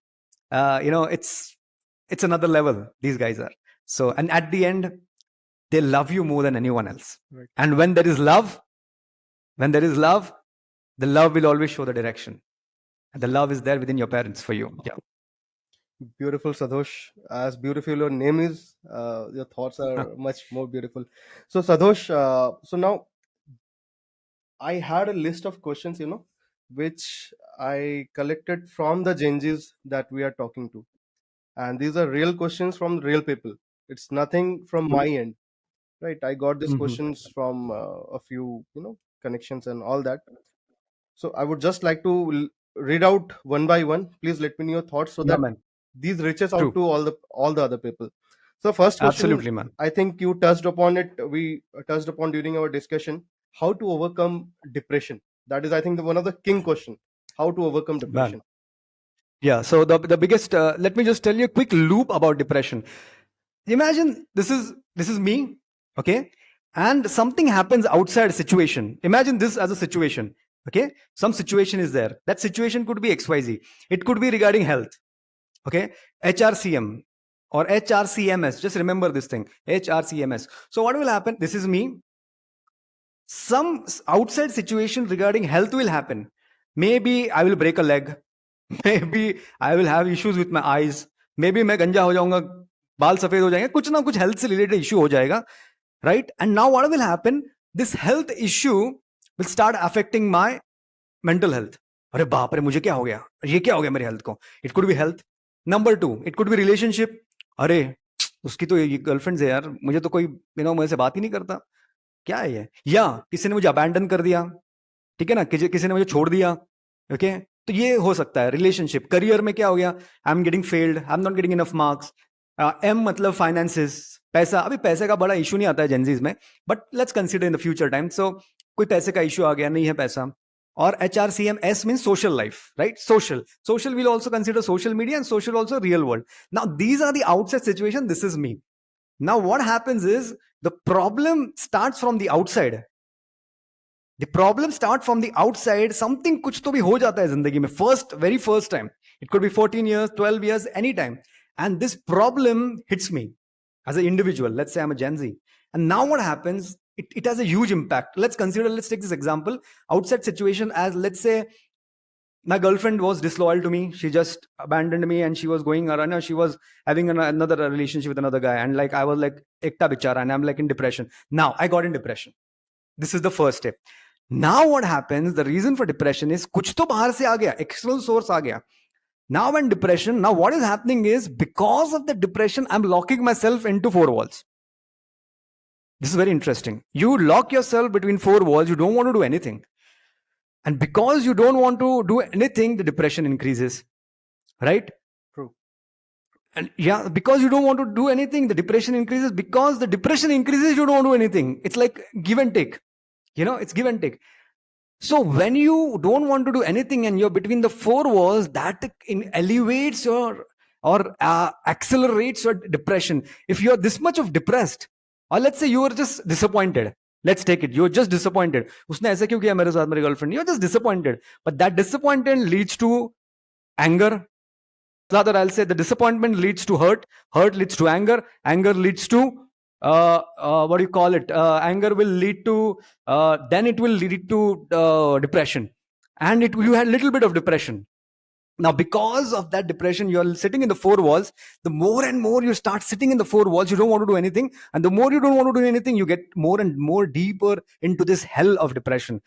it's another level, these guys are. So, and at the end, they love you more than anyone else. Right. And when there is love, the love will always show the direction. And the love is there within your parents for you. Yeah. Beautiful, Sadhosh. As beautiful your name is, your thoughts are much more beautiful. So, Sadhosh, so now I had a list of questions, which I collected from the GenZs that we are talking to. And these are real questions from real people. It's nothing from my end, right? I got these Mhm. questions from a few, connections and all that. So I would just like to read out one by one. Please let me know your thoughts so Yeah, that man. these reaches out True. to all the other people. So first question, Absolutely, man. I think you touched upon it. We touched upon during our discussion how to overcome depression. That is, I think, one of the king question. How to overcome Man. depression? Yeah. So the biggest, let me just tell you a quick loop about depression. Imagine this is me, okay? And something happens outside a situation. Imagine this as a situation, okay? Some situation is there. That situation could be XYZ. It could be regarding health, okay? HRCM or HRCMS. Just remember this thing, HRCMS. So what will happen? This is me. Some outside situation regarding health will happen. Maybe I will break a leg. Maybe I will have issues with my eyes. Maybe मैं गंजा हो जाऊंगा, बाल सफेद हो जाएंगे, कुछ ना कुछ हेल्थ से रिलेटेड इश्यू हो जाएगा, right? And now what will happen? This health issue will start affecting my mental health. अरे बाप रे, मुझे क्या हो गया, ये क्या हो गया मेरे हेल्थ को. It could be health. Number two, it could be relationship. अरे उसकी तो ये गर्लफ्रेंड है यार, मुझे तो कोई मेरे से बात ही नहीं करता, क्या है ये. या किसी ने मुझे अबैंडन कर दिया, ठीक है ना, किसी ने मुझे छोड़ दिया, ओके. तो ये हो सकता है. रिलेशनशिप, करियर में क्या हो गया, I am getting failed, I am not getting enough marks. Um मतलब फाइनेंसेस, पैसा. अभी पैसे का बड़ा इशू नहीं आता है जेंजीज में, but let's consider in the future time. So कोई पैसे का इशू आ गया, नहीं है पैसा. और HRCM, S means social life, right? Social will also consider social media, and social also real world. Now these are the outside situation. This is me. Now what happens is the problem starts from the outside. The problem start from the outside. Something कुछ तो भी हो जाता है जिंदगी में, very first time. It could be 14 years, 12 years, anytime. And this problem hits me as an individual. Let's say I'm a Gen Z. And now what happens? It has a huge impact. Let's take this example. Outside situation as, let's say, my girlfriend was disloyal to me. She just abandoned me, and she was going around. She was having another relationship with another guy. And like, I was like, ekta bichara, and I'm like in depression. Now I got in depression. This is the first step. Now what happens, the reason for depression is कुछ तो बाहर से आ गया, external source आ गया. Now when depression, now what is happening is, because of the depression, I'm locking myself into four walls. This is very interesting. You lock yourself between four walls, you don't want to do anything. And because you don't want to do anything, the depression increases, right? True. And yeah, because you don't want to do anything, the depression increases. Because the depression increases, you don't do anything. It's like give and take. It's give and take. So when you don't want to do anything and you're between the four walls, that elevates your or accelerates your depression. If you're this much of depressed, or let's say you are just disappointed. Let's take it. You're just disappointed. उसने ऐसा क्यों किया मेरे साथ मेरी girlfriend? You're just disappointed. But that disappointment leads to anger. Rather, I'll say the disappointment leads to hurt. Hurt leads to anger. Anger leads to what do you call it? Anger will lead to then it will lead to depression, and you had a little bit of depression. Now, because of that depression, you're sitting in the four walls. The more and more you start sitting in the four walls, you don't want to do anything, and the more you don't want to do anything, you get more and more deeper into this hell of depression.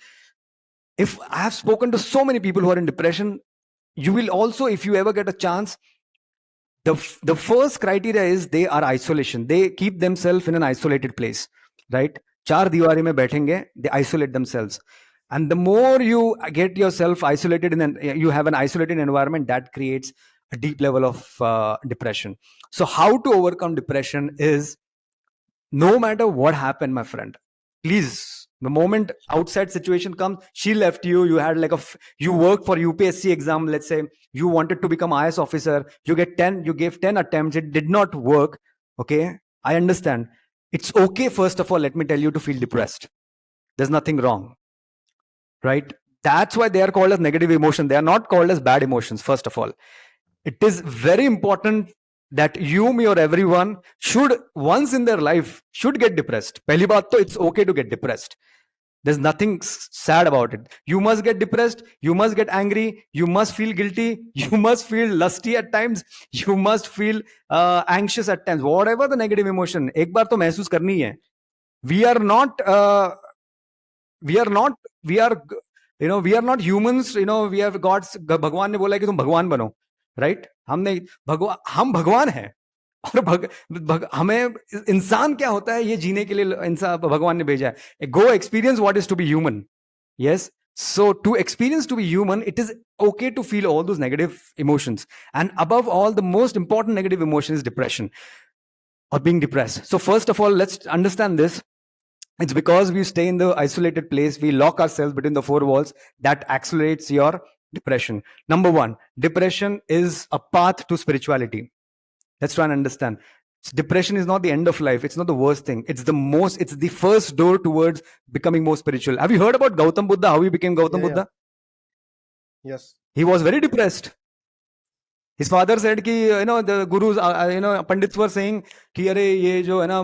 If I have spoken to so many people who are in depression, you will also, if you ever get a chance, the first criteria is they are isolation. They keep themselves in an isolated place, right? चार दीवारी में बैठेंगे, they isolate themselves. And the more you get yourself isolated you have an isolated environment, that creates a deep level of depression. So how to overcome depression is, no matter what happened, my friend, please, the moment outside situation comes, she left you, you had like you work for UPSC exam, let's say you wanted to become IS officer, you gave 10 attempts, it did not work. Okay, I understand. It's okay, first of all, let me tell you, to feel depressed. There's nothing wrong, right? That's why they are called as negative emotion. They are not called as bad emotions, first of all. It is very important that you, me, or everyone should once in their life should get depressed. Pehli baat to, it's okay to get depressed. There's nothing sad about it. You must get depressed. You must get angry. You must feel guilty. You must feel lusty at times. You must feel anxious at times. Whatever the negative emotion, एक बार तो महसूस करनी है. We are not we are not humans. We have gods. भगवान ने बोला कि तुम भगवान बनो, right? हम भगवान हैं. और हमें इंसान क्या होता है ये जीने के लिए इंसान भगवान ने भेजा है. Go experience what is to be human. Yes. So to experience to be human, it is okay to feel all those negative emotions. And above all, the most important negative emotion is depression or being depressed. So first of all, let's understand this. It's because we stay in the isolated place, we lock ourselves between the four walls, that accelerates your depression. Number one, depression is a path to spirituality. Let's try and understand. Depression is not the end of life. It's not the worst thing. It's the first door towards becoming more spiritual. Have you heard about Gautam Buddha, how he became Gautam Buddha? Yes. He was very depressed. His father said कि the gurus pandits were saying कि अरे ये जो है ना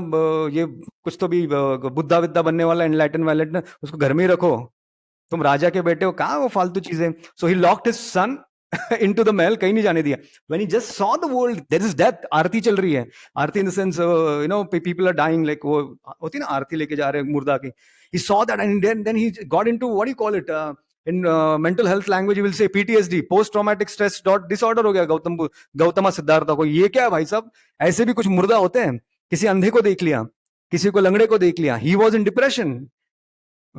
ये कुछ तो भी बुद्धा विद्या बनने वाला enlightened वायलेट ना उसको घर में ही रखो, तुम राजा के बेटे हो, कहाँ वो फालतू चीजें. So he locked his son into the महल, कहीं नहीं जाने दिया. When he just saw the world, there is death, आरती चल रही है. आरती in the sense people are dying, like वो होती है ना आरती लेके जा रहे मुर्दा की. He saw that and then he got into, what do you call it, in mental health language you will say PTSD, post traumatic stress disorder हो गया गौतमा सिद्धार्था को. ये क्या है भाई साहब, ऐसे भी कुछ मुर्दा होते हैं. किसी अंधे को देख लिया, किसी को लंगड़े को देख लिया. He was in depression.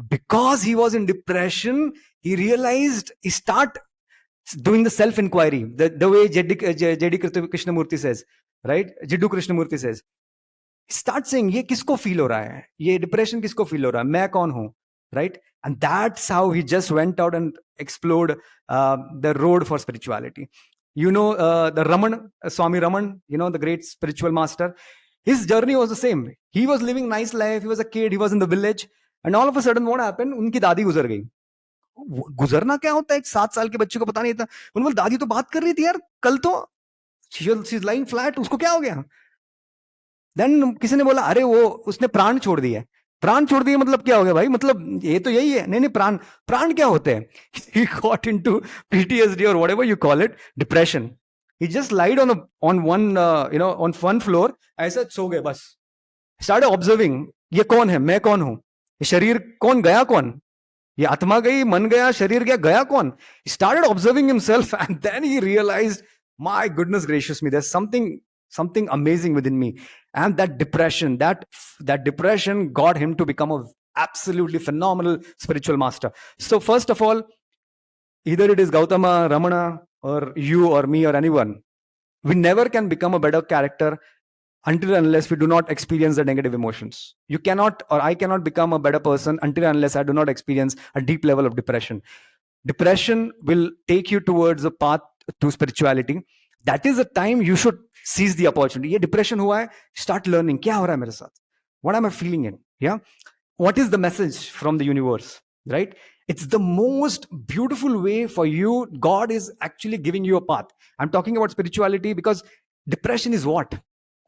Because he was in depression, he realized, he start doing the self inquiry, the way J.D. Krishnamurti says, right? Jiddu Krishnamurti says, start saying, ये किसको फील हो रहा है, ये डिप्रेशन किसको फील हो रहा है, मैं कौन हूं, right? And that's how he just went out and explored the road for spirituality. The Raman, Swami Raman, the great spiritual master, his journey was the same. He was living nice life, he was a kid, he was in the village, and all of a sudden what happened, उनकी दादी गुजर गई. गुजरना क्या होता है, एक 7 साल के बच्चे को पता नहीं था. उन्होंने दादी तो बात कर रही थी यार, कल तो she's lying flat, उसको क्या हो गया. देन किसी ने बोला अरे वो उसने प्राण छोड़ दिए. प्राण छोड़ दिए मतलब क्या हो गया भाई, मतलब ये तो यही है. नहीं प्राण क्या होते हैं. He got into PTSD or whatever you call it, depression. He just lied on one floor, ऐसा सो गए बस. Started observing, ये कौन है, मैं कौन हूं, ये शरीर कौन गया कौन, ये आत्मा गई, मन गया, शरीर गया कौन. He started observing himself and then he realized, my goodness gracious me, there's something something amazing within me. And that depression, that depression got him to become a absolutely phenomenal spiritual master. So first of all, either it is Gautama, Ramana, or you or me or anyone, we never can become a better character until and unless we do not experience the negative emotions. You cannot, or I cannot become a better person until and unless I do not experience a deep level of depression. Depression will take you towards a path to spirituality. That is the time you should seize the opportunity. ये depression हुआ है, start learning क्या हो रहा है मेरे साथ, what am I feeling in, yeah, what is the message from the universe, right? It's the most beautiful way for you. God is actually giving you a path. I'm talking about spirituality because depression is what?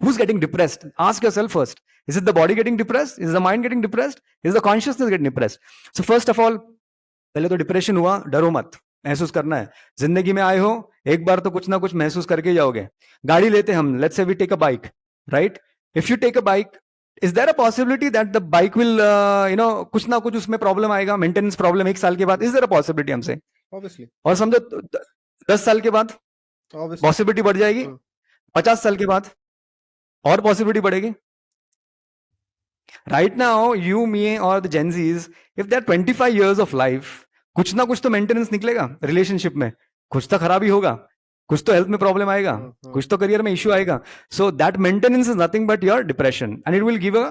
Who's getting depressed? Ask yourself first. Is it the body getting depressed? Is the mind getting depressed? Is the consciousness getting depressed? So first of all, पहले तो depression हुआ, डरो मत, महसूस करना है. जिंदगी में आए हो, एक बार तो कुछ ना कुछ महसूस करके जाओगे. गाड़ी लेते हम, let's say we take a bike, right? If you take a bike, is there a possibility that the bike will कुछ ना कुछ उसमें प्रॉब्लम आएगा, मेंटेनेंस प्रॉब्लम 1 साल के बाद? इज देयर अ पॉसिबिलिटी हमसे? ऑब्वियसली. और समझो 10 साल के बाद ऑब्वियसली पॉसिबिलिटी बढ़ जाएगी, 50 साल के बाद और पॉसिबिलिटी बढ़ेगी. Right now, you, me, or the Gen Zs, if they're 25 years of life, कुछ ना कुछ तो मेंटेनेंस निकलेगा रिलेशनशिप में, कुछ तो खराबी होगा, कुछ तो हेल्थ में प्रॉब्लम आएगा, कुछ तो करियर में इश्यू आएगा. So that maintenance is nothing but your depression, and it will give a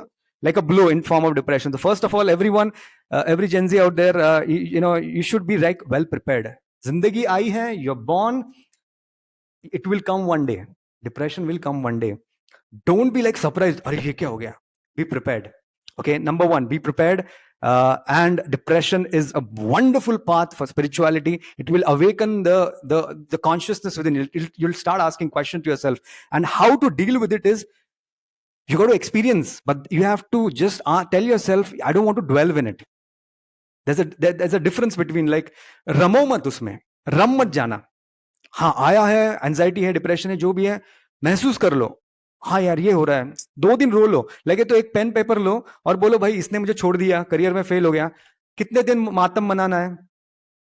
like a blow in form of depression. So first of all, everyone, every Gen Z out there, you should be like well prepared. Zindagi आई है, you're born, it will come one day. Depression will come one day. Don't be like surprised, अरे ये क्या हो गया? Be prepared. Okay, number one, be prepared. And depression is a wonderful path for spirituality. It will awaken the consciousness within you. You'll start asking questions to yourself, and how to deal with it is you got to experience, but you have to just tell yourself, I don't want to dwell in it. There's a difference between like रमो मत उसमें, रम मत जाना. हाँ आया है, anxiety है, depression है, जो भी है, महसूस कर लो. हाँ यार ये हो रहा है, 2 दिन रो लो, लगे तो एक पेन पेपर लो और बोलो भाई इसने मुझे छोड़ दिया, करियर में फेल हो गया. कितने दिन मातम मनाना है?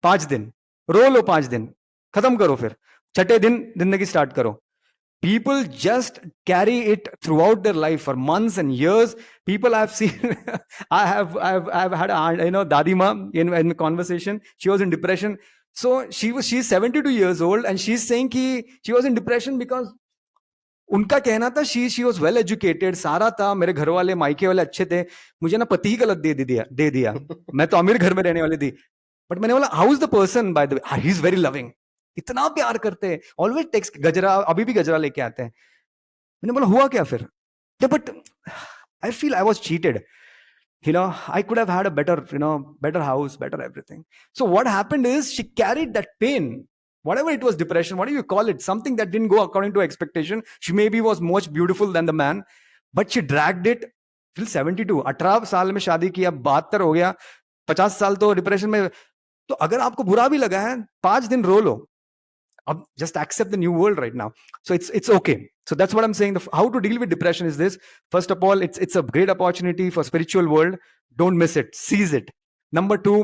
5 दिन रो लो, 5 दिन खत्म करो, फिर 6ठे दिन जिंदगी स्टार्ट करो. People just carry it throughout their life for months and years. People I've seen, I've had a Dadi Ma in a conversation. She was in depression. So she's 72 years old and she's saying कि she was in depression because उनका कहना था she was well educated, सारा था, मेरे घर वाले मायके वाले अच्छे थे, मुझे ना पति ही गलत दे दिया मैं तो अमीर घर में रहने वाली थी. बट मैंने बोला how is the person, by the way he is very loving, इतना प्यार करते हैं, ऑलवेज टेक्स्ट गजरा, अभी भी गजरा लेके आते हैं. मैंने बोला हुआ क्या फिर? But I feel I was cheated, I could have had a better house, better everything. So what happened is she carried that pain, whatever it was, depression, whatever you call it, something that didn't go according to expectation. She maybe was much beautiful than the man, but she dragged it till 72. 18 साल में शादी की, अब 72 हो गया, 50 साल तो depression में. तो अगर आपको बुरा भी लगा है, 5 दिन रो लो. Just accept the new world right now. So it's okay. So that's what I'm saying. How to deal with depression is this. First of all, it's a great opportunity for spiritual world. Don't miss it. Seize it. Number 2,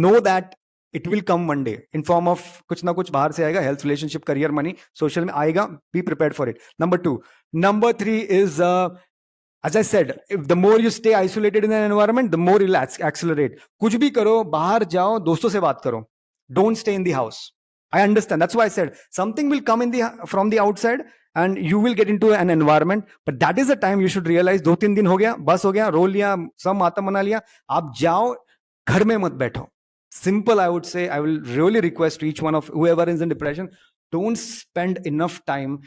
know that it will come one day in form of कुछ ना कुछ बाहर से आएगा, health, relationship, career, money, social में आएगा. Be prepared for it. Number 2. Number 3 is as I said, if the more you stay isolated in an environment, the more you'll accelerate. कुछ भी करो, बाहर जाओ, दोस्तों से बात करो. Don't stay in the house. I understand. That's why I said something will come from the outside and you will get into an environment. But that is the time you should realize 2-3 दिन हो गया, बस हो गया, रो लिया, सब माता मना लिया, आप जाओ, घर में मत बैठो. Simple, I would say. I will really request each one of whoever is in depression, don't spend enough time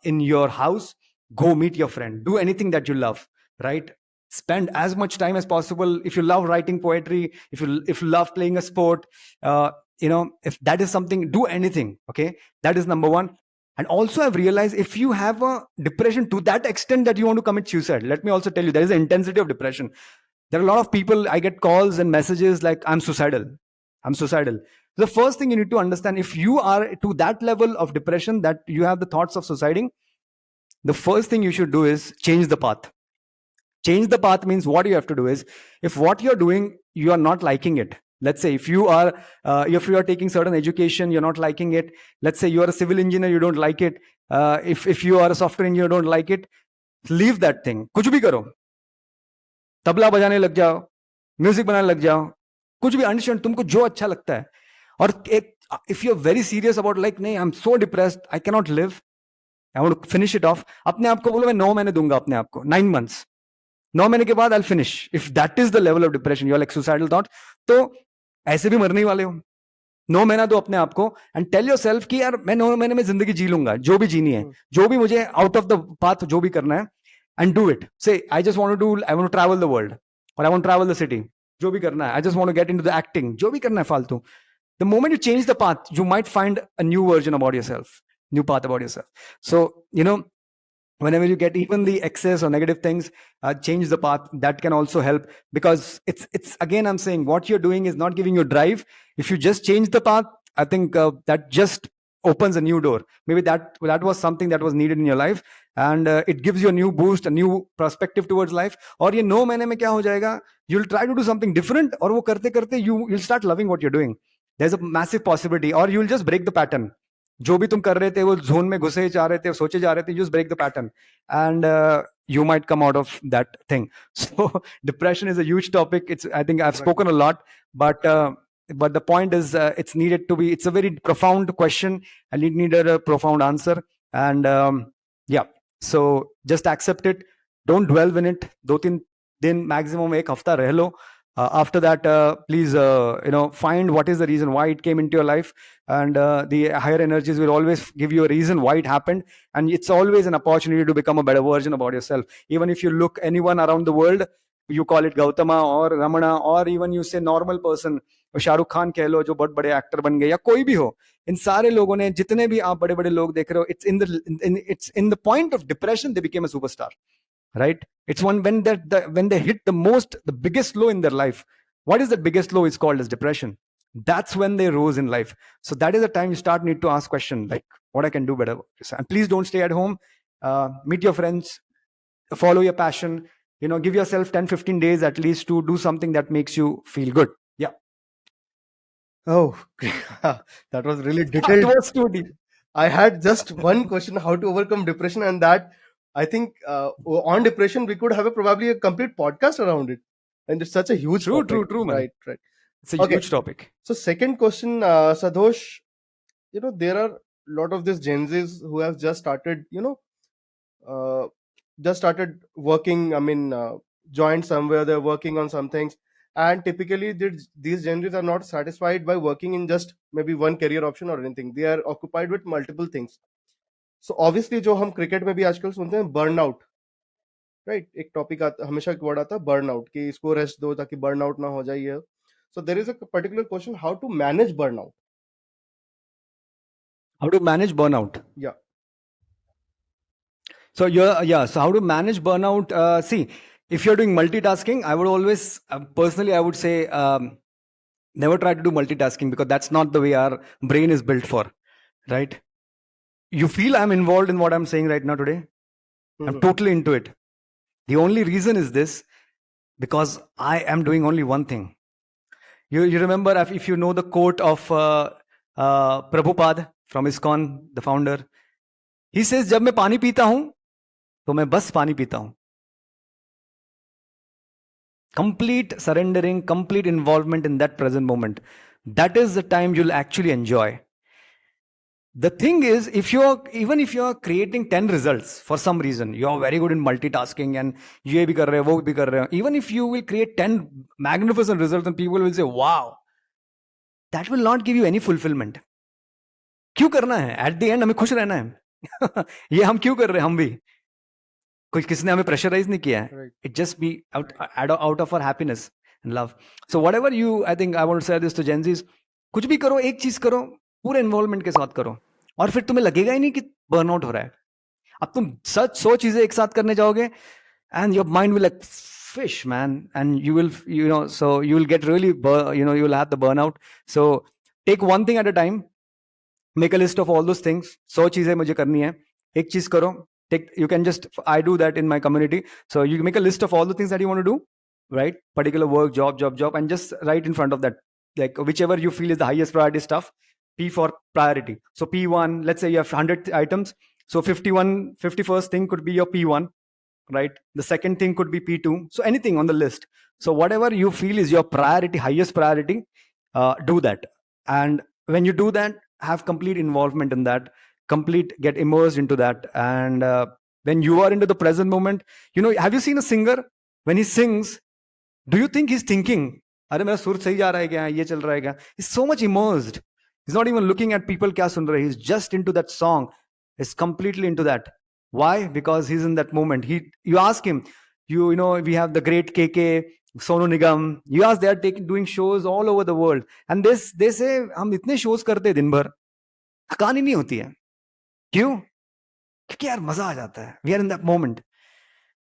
in your house. Go meet your friend. Do anything that you love, right? Spend as much time as possible. If you love writing poetry, if you love playing a sport, if that is something, do anything. Okay, that is number 1. And also I've realized if you have a depression to that extent that you want to commit suicide, let me also tell you, there is an intensity of depression. There are a lot of people, I get calls and messages like, I'm suicidal. The first thing you need to understand, if you are to that level of depression that you have the thoughts of suiciding, the first thing you should do is change the path. Change the path means what you have to do is, if what you're doing, you are not liking it. Let's say if you are taking certain education, you're not liking it. Let's say you are a civil engineer, you don't like it. if you are a software engineer, don't like it, leave that thing. कुछ भी करो, तबला बजाने लग जाओ, music बनाने लग जाओ, कुछ भी, अंडरस्टैंड तुमको जो अच्छा लगता है. और एक, if you are very serious about like नहीं, I am so depressed, I can not live, I want to finish it off, अपने आप को बोलो मैं 9 महीने दूंगा अपने आप को, 9 months, 9 महीने के बाद I finish. If that is the level of depression, you are like suicidal thought, तो ऐसे भी मरने ही वाले हो. 9 महीना दो अपने आप को एंड टेल योर सेल्फ कि यार मैं 9 महीने में जिंदगी जी लूंगा, जो भी जीनी है, जो भी मुझे आउट ऑफ द पाथ जो भी करना है, and do it. Say I just want to do, I want to travel the world, और I want to travel the city, जो भी करना है, I just want to get into the acting, जो भी करना है फालतू. The moment you change the path, you might find a new version about yourself, new path about yourself. So, whenever you get even the excess or negative things, change the path. That can also help, because it's again, I'm saying what you're doing is not giving you drive. If you just change the path, I think that just opens a new door. Maybe that was something that was needed in your life, and it gives you a new boost, a new perspective towards life. और ये 9 महीने में क्या हो जाएगा, you'll try to do something different, और वो करते करते you'll start loving what you're doing. There's a massive possibility, or you'll just break the pattern. जो भी तुम कर रहे थे वो जोन में घुसे जा रहे थे, सोचे जा रहे थे, just break the pattern, and you might come out of that thing. So depression is a huge topic. I think I've spoken a lot, but the point is, it's needed to be, it's a very profound question, and it needed a profound answer. And yeah, so just accept it, don't dwell in it. 2-3 दिन maximum, एक हफ्ता रह लो. After that, please find what is the reason why it came into your life, and the higher energies will always give you a reason why it happened, and it's always an opportunity to become a better version about yourself. Even if you look anyone around the world, you call it Gautama or Ramana, or even you say normal person, Shahrukh Khan कह लो जो बहुत बड़े actor बन गए, या कोई भी हो, इन सारे लोगों ने, जितने भी आप बड़े बड़े लोग देख रहे हो, it's in the point of depression they became a superstar, right? It's when they hit the biggest low in their life. What is the biggest low is called as depression. That's when they rose in life. So that is the time you need to ask question like, what I can do better. And please don't stay at home. Meet your friends, follow your passion, give yourself 10-15 days at least to do something that makes you feel good. Yeah. Oh, that was really detailed. That was too deep. I had just one question: how to overcome depression, and that I think on depression we could have probably a complete podcast around it, and it's such a huge topic. True, man. Right. It's a huge topic. So second question, Sadhosh, there are a lot of these Gen Zs who have just started, working. I mean, joined somewhere, they're working on some things, and typically these Gen Zs are not satisfied by working in just maybe one career option or anything. They are occupied with multiple things. So obviously जो हम cricket में भी आजकल सुनते हैं, burnout, right? एक topic हमेशा word आता है बर्नआउट, कि इसको रेस्ट दो ताकि बर्नआउट ना हो जाए. So there is a particular question: how to manage burnout? How to manage burnout? Yeah. So so how to manage burnout? See, if you're doing multitasking, I would always personally I would say never try to do multitasking, because that's not the way our brain is built for, right? You feel I'm involved in what I'm saying right now today? I'm totally into it. The only reason is this, because I am doing only one thing. You remember, if you know the quote of Prabhupada from ISKCON, the founder, he says, जब मैं पानी पीता हूं तो मैं बस पानी पीता हूं. Complete surrendering, complete involvement in that present moment. That is the time you'll actually enjoy. The thing is, even if you're creating 10 results for some reason, you're very good in multitasking and ye bhi kar rahe ho, wo bhi kar rahe ho. Even if you will create 10 magnificent results and people will say, wow, that will not give you any fulfillment. क्यों करना है? At the end हमें खुश रहना है. ये हम क्यों कर रहे हैं? हम भी किसने हमें प्रेशराइज नहीं किया है. It just be out of our happiness and love. So whatever I think I want to say this to Gen Zs, कुछ भी करो, एक चीज करो, पूरे इन्वॉल्वमेंट के साथ करो, और फिर तुम्हें लगेगा ही नहीं कि बर्नआउट हो रहा है. अब तुम 100 चीजें एक साथ करने जाओगे, and your mind will like fish, man, and you will so you will get really you will have the burnout. So take one thing at a time, make a list of all those things. 100 चीजें मुझे करनी है, एक चीज करो. You can just, I do that in my community. So you make a list of all the things that you want to do, right? Particular work, job, and just write in front of that, like whichever you feel is the highest priority stuff. P for priority. So P1, let's say you have 100 items. So 51st thing could be your P1, right? The second thing could be P2. So anything on the list. So whatever you feel is your priority, highest priority, do that. And when you do that, have complete involvement in that, get immersed into that. And when you are into the present moment, have you seen a singer when he sings? Do you think he's thinking, अरे मेरा सुर सही जा रहा है क्या, ये चल रहा है क्या? He's so much immersed. He's not even looking at people क्या सुन रहे. He's just into that song. He's completely into that. Why? Because he's in that moment. You ask him, we have the great KK, Sonu Nigam. You ask, they are doing shows all over the world, and they say हम इतने shows करते हैं दिन भर, थकान ही नहीं होती है. क्यों? क्योंकि यार मजा आ जाता है. We are in that moment.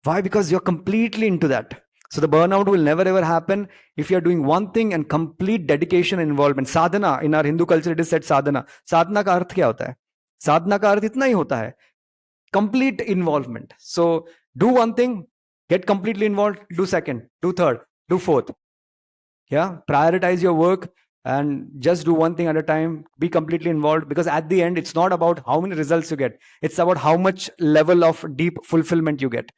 Why? Because you're completely into that. So the burnout will never ever happen if you're doing one thing and complete dedication and involvement. Sadhana, in our Hindu culture, it is said sadhana. Sadhana का अर्थ क्या होता है? साधना का अर्थ इतना ही होता है, complete involvement. So do one thing, get completely involved, do second, do third, do fourth. Yeah, prioritize your work and just do one thing at a time. Be completely involved, because at the end, it's not about how many results you get. It's about how much level of deep fulfillment you get.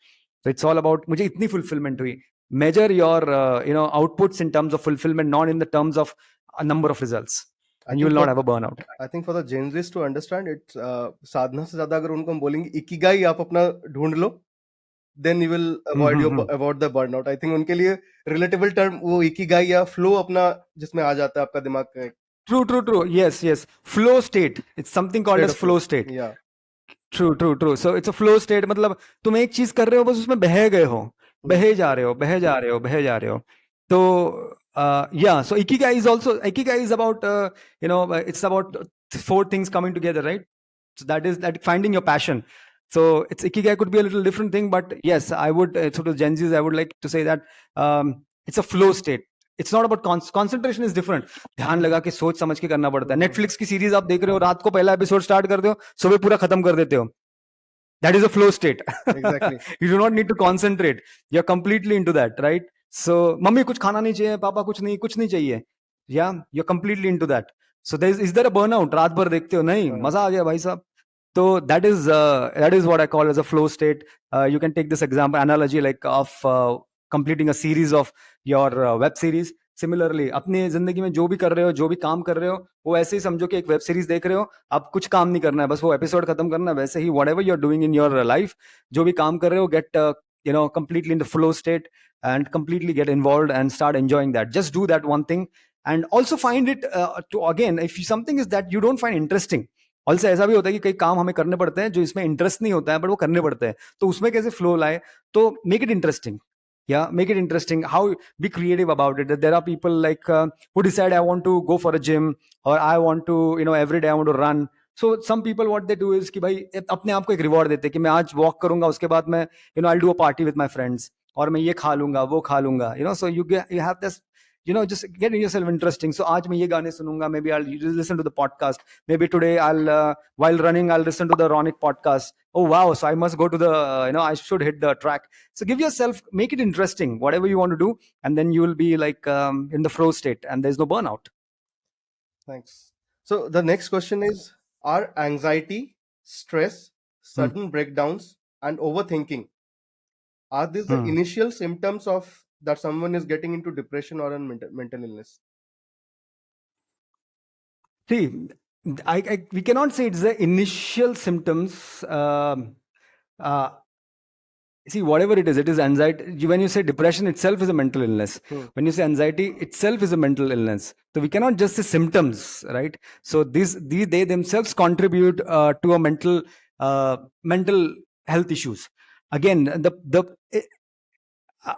So it's all about मुझे इतनी fulfillment हुई. Measure your outputs in terms of fulfillment, not in the terms of a number of results, and you will not have a burnout. I think for the Gen Zs to understand it, साधना से ज्यादा अगर उनको हम बोलेंगे Ikigai आप अपना ढूंढ लो, then you will avoid the burnout. I think उनके लिए relatable term वो इकिगाई या flow अपना जिसमें आ जाता है आपका दिमाग का. True. Yes. Flow state. It's something called as flow state. Yeah. True. So it's a flow state. मतलब तुम एक चीज कर रहे हो, बस उसमें बह गए हो, बहे जा रहे हो. तो yeah. So ikigai is about it's about 4 things coming together, right? So that is that finding your passion. So it's ikigai could be a little different thing, but yes, I would sort of Gen Zs, I would like to say that it's a flow state. It's not about concentration is different. ध्यान लगा के सोच समझ के करना पड़ता है. Netflix की सीरीज आप देख रहे हो, रात को पहला एपिसोड स्टार्ट करते हो, सुबह पूरा खत्म कर देते हो. That is a flow state. Exactly. You do not need to concentrate. You're completely into that, right? So mummy कुछ खाना नहीं चाहिए, पापा कुछ नहीं चाहिए. Yeah, you're completely into that. So is there a burnout? रात भर देखते हो, नहीं मजा आ गया भाई साहब. So that is what I call as a flow state. You can take this example analogy like of completing a series of your web series. Similarly अपनी जिंदगी में जो भी कर रहे हो, जो भी काम कर रहे हो, वो ऐसे ही समझो कि एक वेब सीरीज देख रहे हो. आप कुछ काम नहीं करना है, बस वो एपिसोड खत्म करना है. वैसे ही whatever you are doing in your life, जो भी काम कर रहे हो, get completely in the flow state and completely get involved and start enjoying that. Just do that one thing and also find it to again, if something is that you don't find interesting. Also ऐसा भी होता है कि कई काम हमें करने पड़ते हैं जो इसमें इंटरेस्ट नहीं होता है, बट वो करने पड़ते हैं. तो उसमें कैसे फ्लो लाए? तो make it interesting. Yeah, make it interesting. How be creative about it. There are people like who decide I want to go for a gym, or I want to every day I want to run. So some people what they do is कि भाई अपने आप को एक reward देते हैं कि मैं आज वॉक करूंगा, उसके बाद मैं I'll do a party with my friends, और मैं ये खा लूंगा वो खा लूंगा. So you have this just getting yourself interesting. So आज मैं ये गाने सुनूंगा, maybe I'll listen to the podcast. Maybe today I'll while running I'll listen to the Ronik podcast. Oh wow, so I must go to the I should hit the track. So give yourself, make it interesting, whatever you want to do, and then you will be like in the flow state and there's no burnout. Thanks. So the next question is, are anxiety, stress, sudden breakdowns and overthinking, are these the initial symptoms of that someone is getting into depression or a mental illness? See, we cannot say it's the initial symptoms. See, whatever it is anxiety. When you say depression itself is a mental illness. When you say anxiety itself is a mental illness. So we cannot just say symptoms, right? So they themselves contribute to a mental health issues. Again,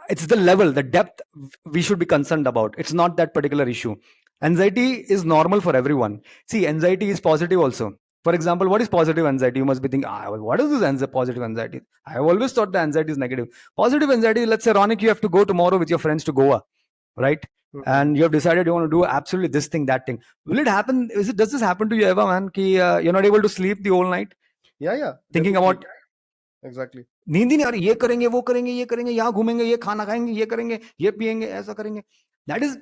it's the level, the depth we should be concerned about. It's not that particular issue. Anxiety is normal for everyone. See, anxiety is positive also. For example, what is positive anxiety? You must be thinking, what is this positive anxiety? I have always thought the anxiety is negative. Positive anxiety, let's say, Ronik, you have to go tomorrow with your friends to Goa, right? And you have decided you want to do absolutely this thing, that thing. Will it happen? Does this happen to you ever, man? Ki, you're not able to sleep the whole night? Yeah. Thinking about... Exactly. नींद ही नहीं आ रही, ये करेंगे वो करेंगे ये करेंगे, यहाँ घूमेंगे, ये खाना खाएंगे, ये करेंगे, ये पिएंगे, ऐसा करेंगे. That is,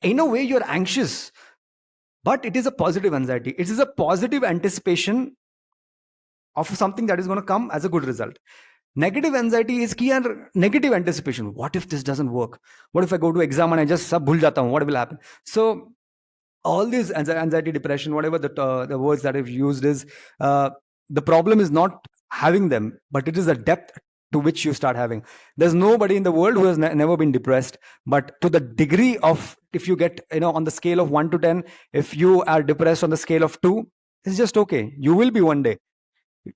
in a way, you're anxious, but it is a positive anxiety. It is a positive anticipation of something that is going to come as a good result. Negative anxiety is key and negative anticipation. What if this doesn't work? What if I go to exam and I just sab bhul jata hu? What will happen? So all these anxiety, depression, whatever the words that I've used is, the problem is not having them, but it is the depth to which you start having. There's nobody in the world who has never been depressed, but to the degree of, if you get, on the scale of 1 to 10, if you are depressed on the scale of 2, it's just okay. You will be one day.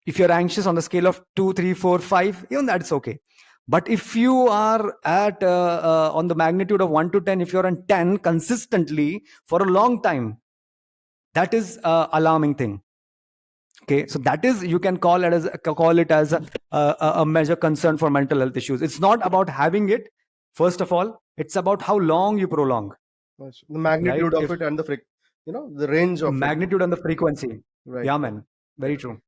If you're anxious on the scale of 2, 3, 4, 5, even that's okay. But if you are at on the magnitude of 1 to 10, if you're on 10 consistently for a long time, that is alarming thing. Okay, so that is, you can call it as a major concern for mental health issues. It's not about having it. First of all, it's about how long you prolong. The magnitude Right? of it and the range of magnitude and the frequency. Right. Yeah, man. Very true.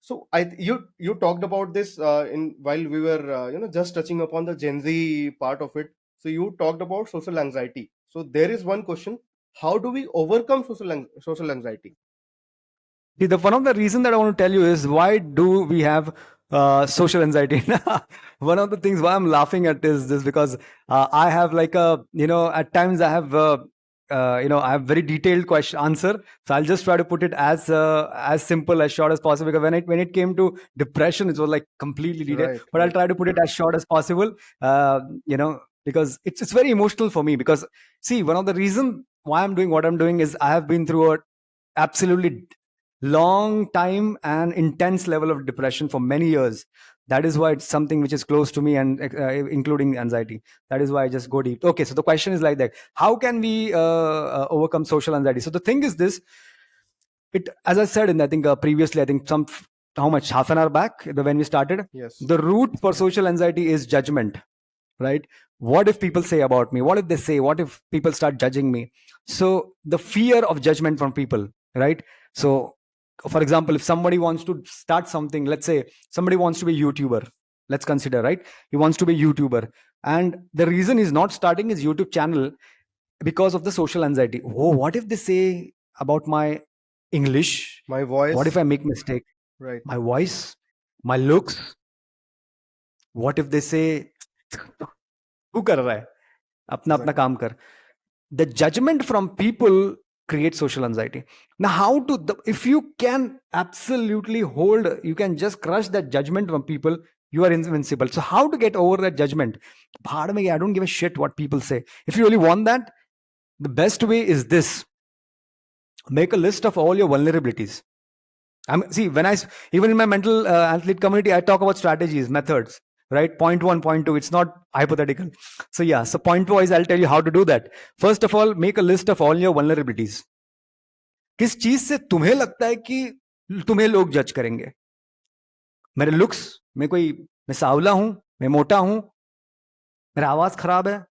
So you talked about this in while we were just touching upon the Gen Z part of it. So you talked about social anxiety. So there is one question: how do we overcome social anxiety? See, one of the reason that I want to tell you is, why do we have social anxiety? One of the things why I'm laughing at is this, because I have like at times I have I have very detailed question answer. So I'll just try to put it as simple, as short as possible. Because when it came to depression, it was like completely detailed. Right, But I'll right. try to put it as short as possible. Because it's very emotional for me. Because see, one of the reason why I'm doing what I'm doing is, I have been through a absolutely long time and intense level of depression for many years. That is why it's something which is close to me, and including anxiety. That is why I just go deep. Okay, so the question is like that: how can we overcome social anxiety? So the thing is this: it, as I said in, I think previously, I think how much, half an hour back, when we started, Yes. the root for social anxiety is judgment. Right? What if people say about me? What if they say? What if people start judging me? So the fear of judgment from people. Right? So for example, if somebody wants to start something, let's say somebody wants to be a YouTuber, let's consider, right? He wants to be a YouTuber, and the reason he's not starting his YouTube channel, because of the social anxiety. Oh, what if they say about my English? My What voice. if I make mistake? Right. My voice, my looks. What if they say, तू कर रहा है, अपना अपना Exactly. काम कर. The judgment from people creates social anxiety. Now, if you can absolutely you can just crush that judgment from people, you are invincible. So how to get over that judgment? I don't give a shit what people say. If you really want that, the best way is this: make a list of all your vulnerabilities. See, even in my mental athlete community, I talk about strategies, methods, right? Point one, point two. It's not hypothetical. So yeah, so point wise, I'll tell you how to do that. First of all, make a list of all your vulnerabilities. किस चीज से तुम्हें लगता है कि तुम्हें लोग जज करेंगे? मेरे लुक्स में कोई, मैं सावला हूं, मैं मोटा हूं, मेरा आवाज खराब है,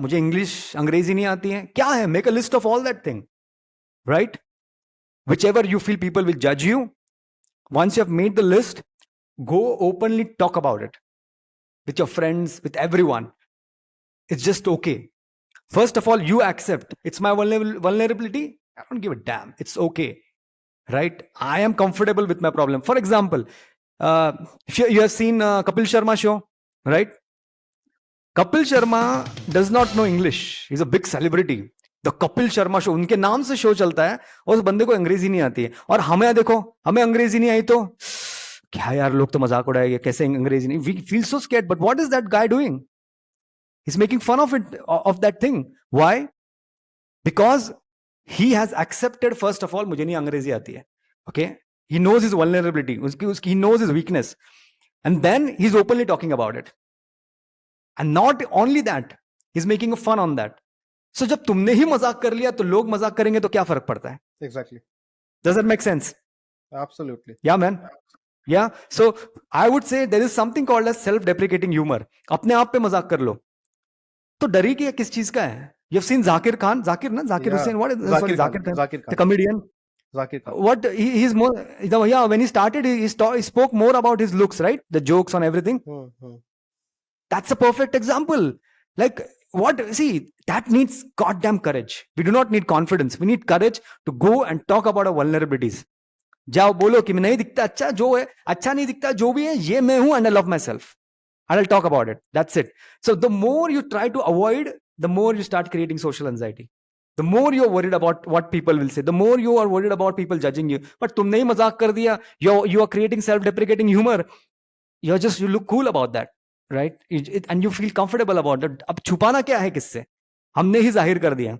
मुझे इंग्लिश अंग्रेजी नहीं आती है, क्या है? Make a list of all that thing, right? Whichever you feel people will judge you, once you have made the list, go openly talk about it with your friends, with everyone. It's just okay. First of all, you accept it's my vulnerability. I don't give a damn. It's okay, right? I am comfortable with my problem. For example, if you have seen Kapil Sharma show, right? Kapil Sharma does not know English. He's a big celebrity. The Kapil Sharma show, उनके नाम से show चलता है, और उस बंदे को अंग्रेजी नहीं आती है. और हमें देखो, हमें अंग्रेजी नहीं आई तो क्या यार, लोग तो मजाक उड़ाएंगे, कैसे अंग्रेजी नहीं. We feel so scared, but what is that guy doing? He's making fun of it, of that thing. Why? Because he has accepted, first of all, मुझे नहीं अंग्रेजी आती है. Okay, he knows his vulnerability, he knows his weakness, and then he's openly talking about it. And not only that, he's making a fun on that. So जब तुमने ही मजाक कर लिया तो लोग मजाक करेंगे तो क्या फर्क पड़ता है? Exactly. Does that make sense? Absolutely. Yeah, man. Yeah. So I would say there is something called as self-deprecating humor. अपने आप पे मजाक कर लो. तो डरी क्या किस चीज का है? You've seen Zakir Khan, Zakir Yeah. Hussain. What is Zakir Zakir Khan. Khan? Zakir The Khan. comedian. Zakir Khan. What he's more, yeah. When he started, he spoke more about his looks, right? The jokes on everything. That's a perfect example. Like what? See, that needs goddamn courage. We do not need confidence. We need courage to go and talk about our vulnerabilities. जाओ बोलो कि मैं नहीं दिखता अच्छा, जो है अच्छा नहीं दिखता, जो भी है ये मैं हूं, and I love my self, and I'll talk about it. That's it. So the more you try to avoid, the more you start creating social anxiety. The more you're worried about what people will say, the more you are worried about people judging you. But तुमने ही मजाक कर दिया, you are creating self-deprecating humor. You look cool about that, right? And you feel comfortable about it. अब छुपाना क्या है किससे? हमने ही जाहिर कर दिया,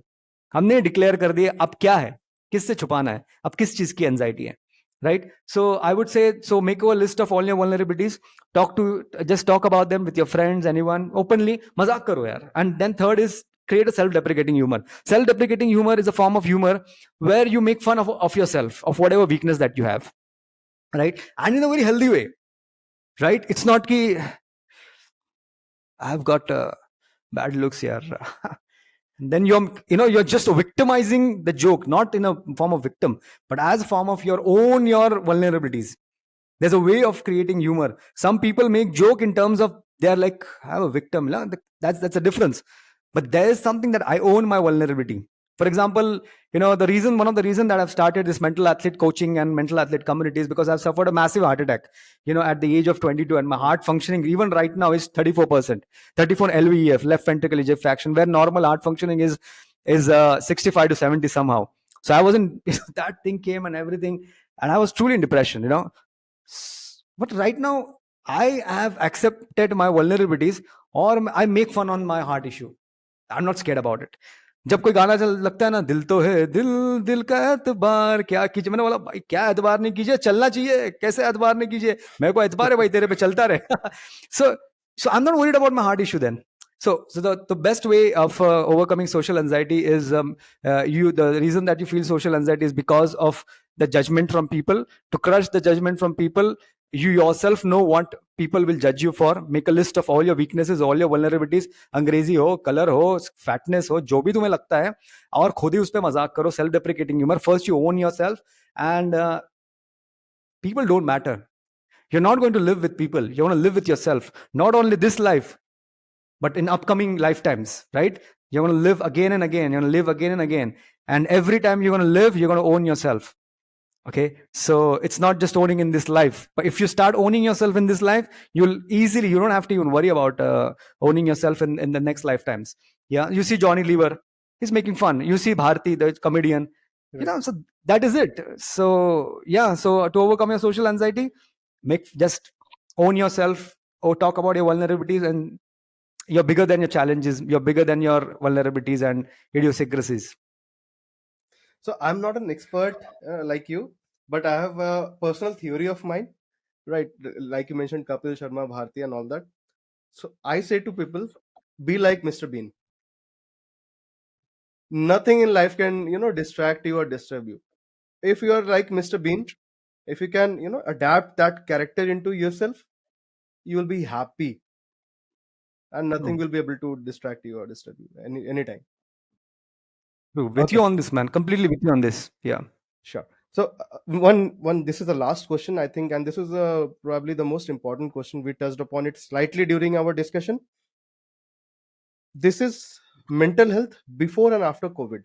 हमने डिक्लेयर कर दिया, अब क्या है, किससे छुपाना है, अब किस चीज की एंजाइटी है, right? So I would say, so make a list of all your vulnerabilities, just talk about them with your friends, anyone, openly, मजाक करो यार. And then third is create a self-deprecating humor. Self-deprecating humor is a form of humor where you make fun of yourself, of whatever weakness that you have, right? And in a very healthy way, right? It's not ki I've got bad looks here. Then you're just victimizing the joke, not in a form of victim, but as a form of your vulnerabilities. There's a way of creating humor. Some people make joke in terms of they're like, I'm a victim. That's a difference. But there is something that I own my vulnerability. For example, one of the reason that I've started this mental athlete coaching and mental athlete community is because I've suffered a massive heart attack, at the age of 22, and my heart functioning even right now is 34%, 34 LVEF, left ventricle ejection fraction, where normal heart functioning is 65 to 70 somehow. So I wasn't, that thing came and everything, and I was truly in depression. But right now, I have accepted my vulnerabilities, or I make fun on my heart issue. I'm not scared about it. जब कोई गाना चल लगता है ना, दिल तो है दिल, दिल का एतबार क्या कीजिए, मैंने बोला भाई क्या एतबार नहीं कीजिए, चलना चाहिए, कैसे एतबार नहीं कीजिए, मेरे को एतबार है भाई तेरे पे, चलता रहे. so I'm not worried about my heart issue then. So the best way of overcoming social anxiety is the reason that you feel social anxiety is because of the judgment from people. To crush the judgment from people, you yourself know what people will judge you for. Make a list of all your weaknesses, all your vulnerabilities. अंग्रेजी हो, colour हो, fatness हो, जो भी तुम्हें लगता है, और खुद ही उस पर मजाक करो. Self deprecating humour. First you own yourself, and people don't matter. You're not going to live with people, you want to live with yourself, not only this life but in upcoming lifetimes, right? You're going to live again and again, you're going to live again and again, and every time you're going to live, you're going to own yourself. Okay, so it's not just owning in this life, but if you start owning yourself in this life, you don't have to even worry about owning yourself in the next lifetimes. Yeah, you see Johnny Lever, he's making fun. You see Bharti, the comedian, so that is it. So yeah, so to overcome your social anxiety, just own yourself, or talk about your vulnerabilities, and you're bigger than your challenges, you're bigger than your vulnerabilities and idiosyncrasies. So I'm not an expert like you, but I have a personal theory of mine, right? Like you mentioned, Kapil Sharma, Bharti, and all that. So I say to people, be like Mr. Bean. Nothing in life can, distract you or disturb you. If you are like Mr. Bean, if you can, adapt that character into yourself, you will be happy, and nothing will be able to distract you or disturb you anytime. True. With Okay. you on this, man. Completely with you on this. Yeah. Sure. So one this is the last question, I think, and this is probably the most important question. We touched upon it slightly during our discussion. This is mental health before and after COVID.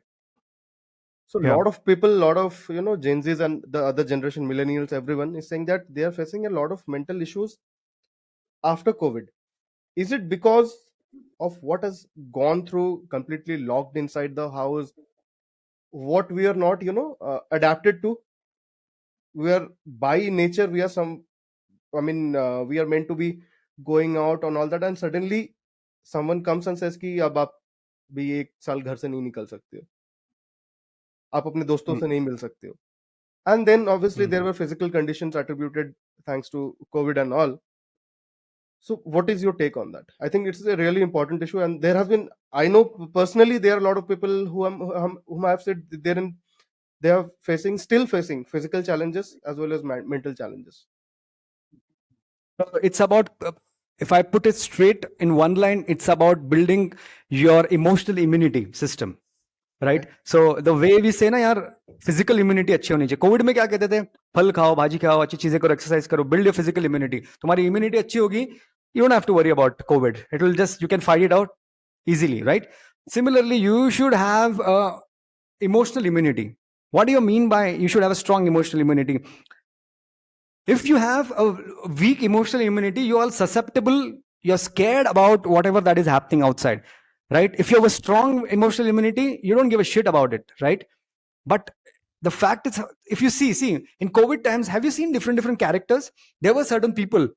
So a Yeah. lot of people, lot of Gen Zs and the other generation, millennials, everyone is saying that they are facing a lot of mental issues after COVID. Is it because of what has gone through, completely locked inside the house, what we are not adapted to? We are by nature, we are we are meant to be going out on all that, and suddenly someone comes and says कि अब आप भी एक साल घर से नहीं निकल सकते हो, आप अपने दोस्तों से नहीं मिल सकते हो. And then obviously there were physical conditions attributed thanks to COVID and all. So what is your take on that? I think it's a really important issue, and there has been, I know personally, there are a lot of people whom I have said they are still facing physical challenges as well as mental challenges. It's about, if I put it straight in one line, it's about building your emotional immunity system. Right? So the way we say ना यार, physical immunity अच्छी होनी चाहिए. Covid में क्या कहते थे? फल खाओ, भाजी खाओ, अच्छी चीजें करो, एक्सरसाइज करो, build your physical immunity. तुम्हारी immunity अच्छी होगी, you don't have to worry about COVID. It will just, you can fight it out easily, right? Similarly, you should have emotional immunity. What do you mean by you should have a strong emotional immunity? If you have a weak emotional immunity, you are susceptible, you're scared about whatever that is happening outside, right? If you have a strong emotional immunity, you don't give a shit about it, right? But the fact is, if you see in COVID times, have you seen different characters? There were certain people,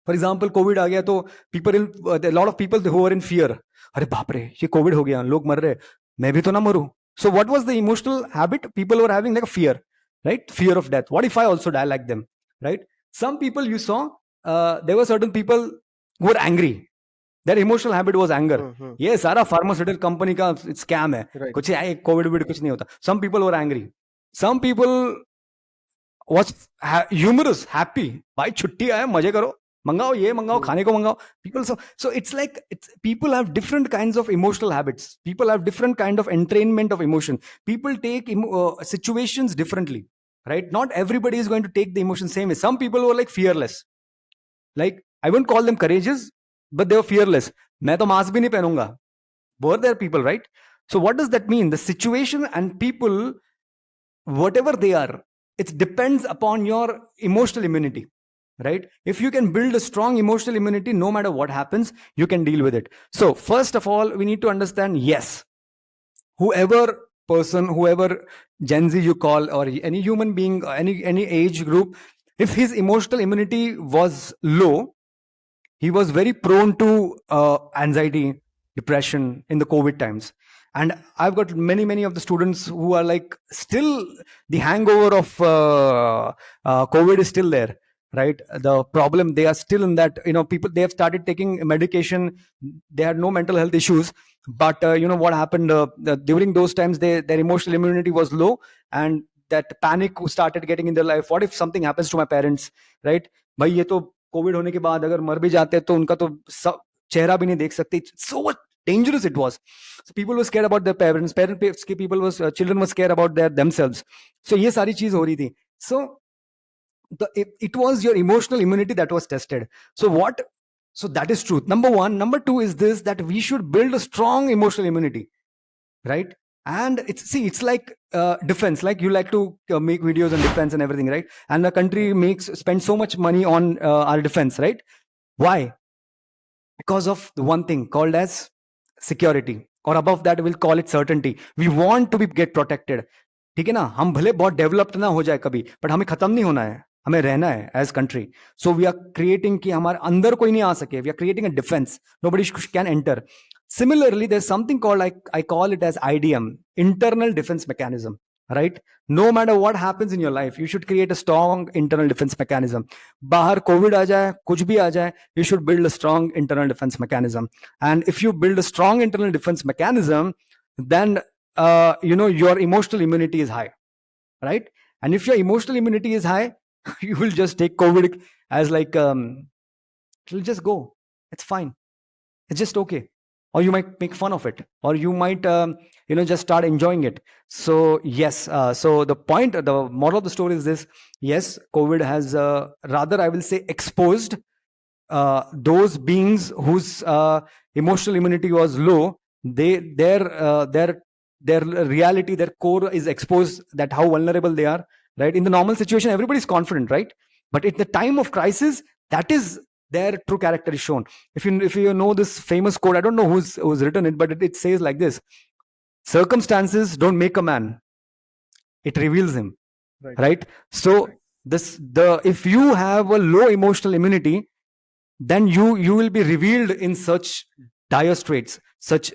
for example, COVID आ गया तो people a lot of people who were in fear. अरे बाप रे, ये COVID हो गया, लोग मर रहे, मैं भी तो ना मरूं. So what was the emotional habit people were having? Like a fear, right? Fear of death. What if I also die like them, right? Some people you saw, there were certain people who were angry. Their emotional habit was anger. ये सारा pharmaceutical company का scam है. Right. कुछ है COVID कुछ नहीं होता. Some people were angry. Some people was humorous, happy. भाई छुट्टी आया, मजे करो, मंगाओ ये मंगाओ, खाने को मंगाओ. People, so it's like people have different kinds of emotional habits. People have different kind of entrainment of emotion. People take situations differently, right? Not everybody is going to take the emotion same way. Some people were like fearless. Like I wouldn't call them courageous, but they were fearless. मैं तो mask भी नहीं पहनूंगा. Were there people, right? So what does that mean? The situation and people, whatever they are, it depends upon your emotional immunity, right? If you can build a strong emotional immunity, no matter what happens, you can deal with it. So first of all, we need to understand, yes, whoever person, whoever Gen Z you call, or any human being, any age group, if his emotional immunity was low, he was very prone to anxiety, depression in the COVID times. And I've got many of the students who are like still the hangover of COVID is still there, right? The problem, they are still in that, people, they have started taking medication. They had no mental health issues, but what happened during those times, their emotional immunity was low, and that panic started getting in their life. What if something happens to my parents, right? भाई ये तो Covid होने के बाद अगर मर भी जाते तो उनका तो चेहरा भी नहीं देख सकते. So what dangerous it was. So people were scared about their parents. People was children were scared about themselves. So ये सारी चीज हो रही थी. So it was your emotional immunity that was tested. So that is truth. Number one. Number two is this, that we should build a strong emotional immunity, right? And it's like defense. Like you like to make videos on defense and everything, right? And the country spends so much money on our defense, right? Why? Because of the one thing called as security, or above that we'll call it certainty. We want to get protected. ठीक है ना, हम भले बहुत developed ना हो जाए कभी, बट हमें खत्म नहीं होना है, हमें रहना है as country. So we are creating कि हमारे अंदर कोई नहीं आ सके. We are creating a defence. Nobody can enter. Similarly, there's something called, I call it as IDM, internal defense mechanism, right? No matter what happens in your life, you should create a strong internal defense mechanism. Bahar COVID aa jaye, kuch bhi aa jaye, you should build a strong internal defense mechanism. And if you build a strong internal defense mechanism, then your emotional immunity is high, right? And if your emotional immunity is high, you will just take COVID as like it'll just go. It's fine. It's just okay. Or you might make fun of it, or you might just start enjoying it. So yes, so the moral of the story is this: yes, COVID has rather, I will say, exposed those beings whose emotional immunity was low. Their reality, their core is exposed, that how vulnerable they are, right? In the normal situation, everybody is confident, right? But at the time of crisis, that is their true character is shown. If you know this famous quote, I don't know who's written it, but it says like this: circumstances don't make a man, it reveals him, right? So if you have a low emotional immunity, then you will be revealed in such dire straits, such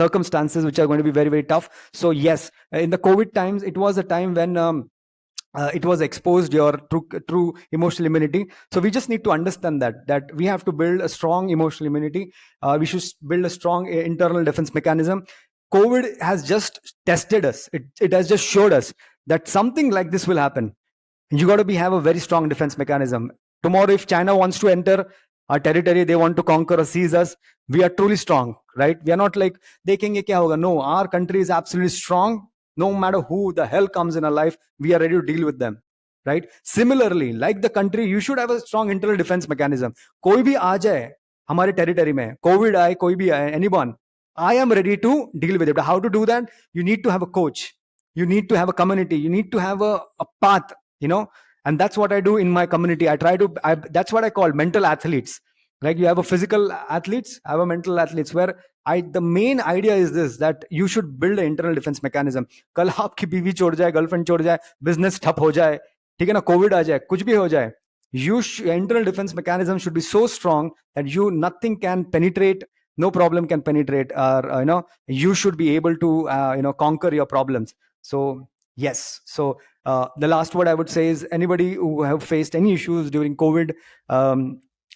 circumstances which are going to be very, very tough. So yes, in the COVID times, it was a time when it was exposed your true emotional immunity. So we just need to understand that we have to build a strong emotional immunity. We should build a strong internal defense mechanism. COVID has just tested us. It has just showed us that something like this will happen. You got to have a very strong defense mechanism. Tomorrow, if China wants to enter our territory, they want to conquer or seize us, we are truly strong, right? We are not like, dekhenge kya hoga. No, our country is absolutely strong. No matter who the hell comes in our life, we are ready to deal with them, right? Similarly, like the country, you should have a strong internal defense mechanism. Koi bhi aa jaye hamare territory mein, COVID aaye, koi bhi aaye, anyone, I am ready to deal with it. How to do that? You need to have a coach. You need to have a community. You need to have a path, and that's what I do in my community. That's what I call mental athletes. Like, you have a physical athletes, I have a mental athletes, where the main idea is this, that you should build an internal defense mechanism. कल आपकी बीवी छोड़ जाए, girlfriend छोड़ जाए, business ठप हो जाए, ठीक है ना, कोविड आ जाए, कुछ भी हो जाए, internal defense mechanism should be so strong that nothing can penetrate, no problem can penetrate, or you should be able to conquer your problems. So yes, so the last word I would say is, anybody who have faced any issues during COVID,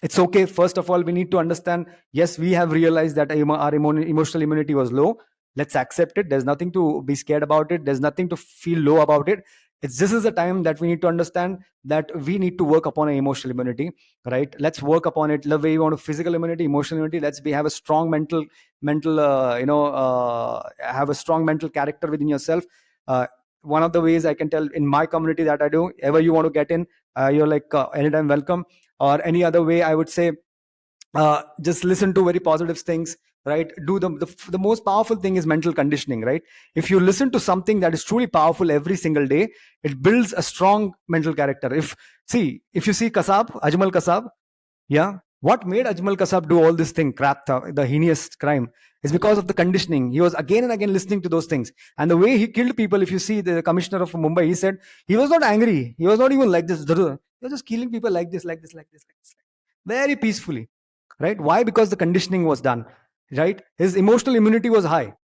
it's okay. First of all, we need to understand, yes, we have realized that our emotional immunity was low. Let's accept it. There's nothing to be scared about it. There's nothing to feel low about it. This is the time that we need to understand that we need to work upon our emotional immunity, right? Let's work upon it the way you want to. Physical immunity, emotional immunity, have a strong mental have a strong mental character within yourself. One of the ways I can tell in my community that I do, ever you want to get in, you're like anytime welcome. Or any other way, I would say, just listen to very positive things, right? Do the most powerful thing is mental conditioning, right? If you listen to something that is truly powerful every single day, it builds a strong mental character. If you see Ajmal Kasab, yeah, what made Ajmal Kasab do all this thing, crap, the heinous crime, is because of the conditioning. He was again and again listening to those things. And the way he killed people, if you see the commissioner of Mumbai, he said he was not angry. He was not even like this. He was just killing people like this, like this, like this, like this, very peacefully, right? Why? Because the conditioning was done, right? His emotional immunity was high,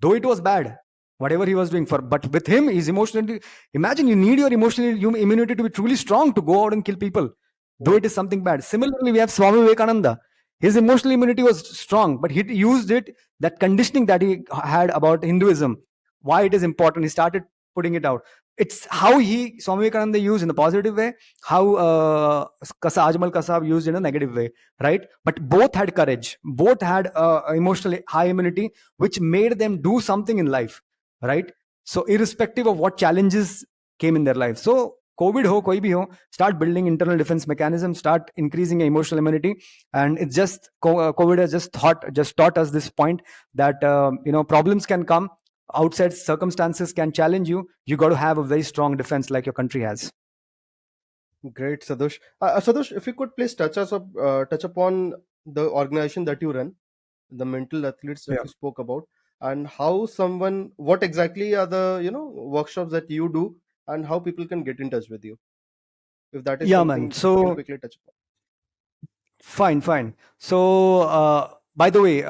though it was bad, whatever he was doing for. But with him, his emotional, imagine, you need your emotional immunity to be truly strong to go out and kill people, though it is something bad. Similarly, we have Swami Vivekananda. His emotional immunity was strong, but he used it, that conditioning that he had about Hinduism, why it is important. He started putting it out. It's how Swami Vivekananda used in a positive way, how Ajmal Kasab used in a negative way, right? But both had courage, both had emotionally high immunity, which made them do something in life, right? So irrespective of what challenges came in their life. So COVID ho, koi bhi ho, start building internal defense mechanism, start increasing your emotional immunity. And it's just COVID has just taught us this point, that problems can come, outside circumstances can challenge you. You got to have a very strong defense like your country has. Great, Sadhosh. Sadhosh, if you could please touch upon the organization that you run, the mental athletes that you spoke about, and what exactly are the workshops that you do, and how people can get in touch with you, if that is something Man. you So can quickly touch upon. fine. So by the way,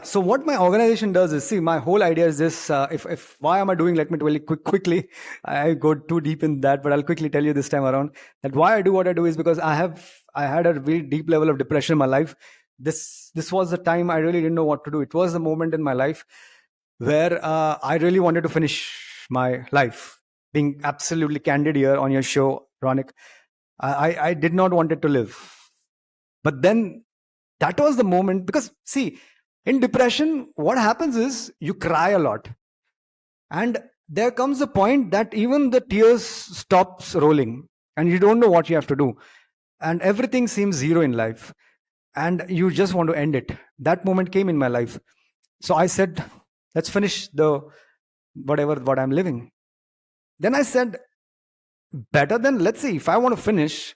so what my organization does is, see, my whole idea is this. If why am I doing? Let me tell you quickly. I go too deep in that, but I'll quickly tell you this time around that why I do what I do is because I had a very deep level of depression in my life. This was the time I really didn't know what to do. It was the moment in my life where I really wanted to finish my life. Being absolutely candid here on your show, Ronik, I did not want it to live. But then that was the moment, because see, in depression, what happens is you cry a lot. And there comes a point that even the tears stops rolling and you don't know what you have to do. And everything seems zero in life. And you just want to end it. That moment came in my life. So I said, let's finish what I'm living. Then I said, better than, let's see, if I want to finish,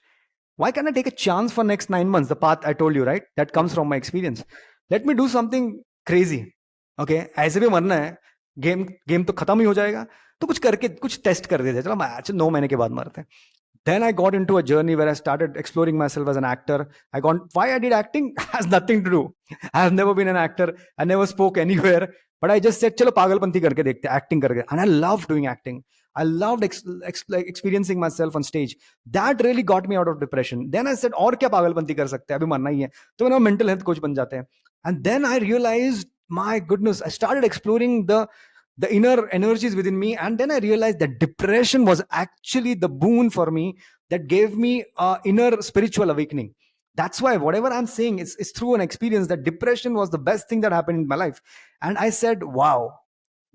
why can't I take a chance for next 9 months? The path I told you, right? That comes from my experience. Let me do something crazy. Okay, ऐसे भी मरना है, game तो खत्म ही हो जाएगा, तो कुछ करके कुछ टेस्ट कर देते, चलो मैच 9 महीने के बाद मरते हैं. Then I got into a journey where I started exploring myself as an actor. Why I did acting has nothing to do. I have never been an actor. I never spoke anywhere. But I just said, chalo pagalpanti karke dekhte, acting karke. And I love doing acting. I loved experiencing myself on stage. That really got me out of depression. Then I said, और क्या पागलपंती कर सकते हैं, अभी मरना ही है, तो मैं mental health coach बन जाते हैं. And then I realized, my goodness, I started exploring the inner energies within me. And then I realized that depression was actually the boon for me that gave me inner spiritual awakening. That's why whatever I'm saying is through an experience, that depression was the best thing that happened in my life. And I said, wow,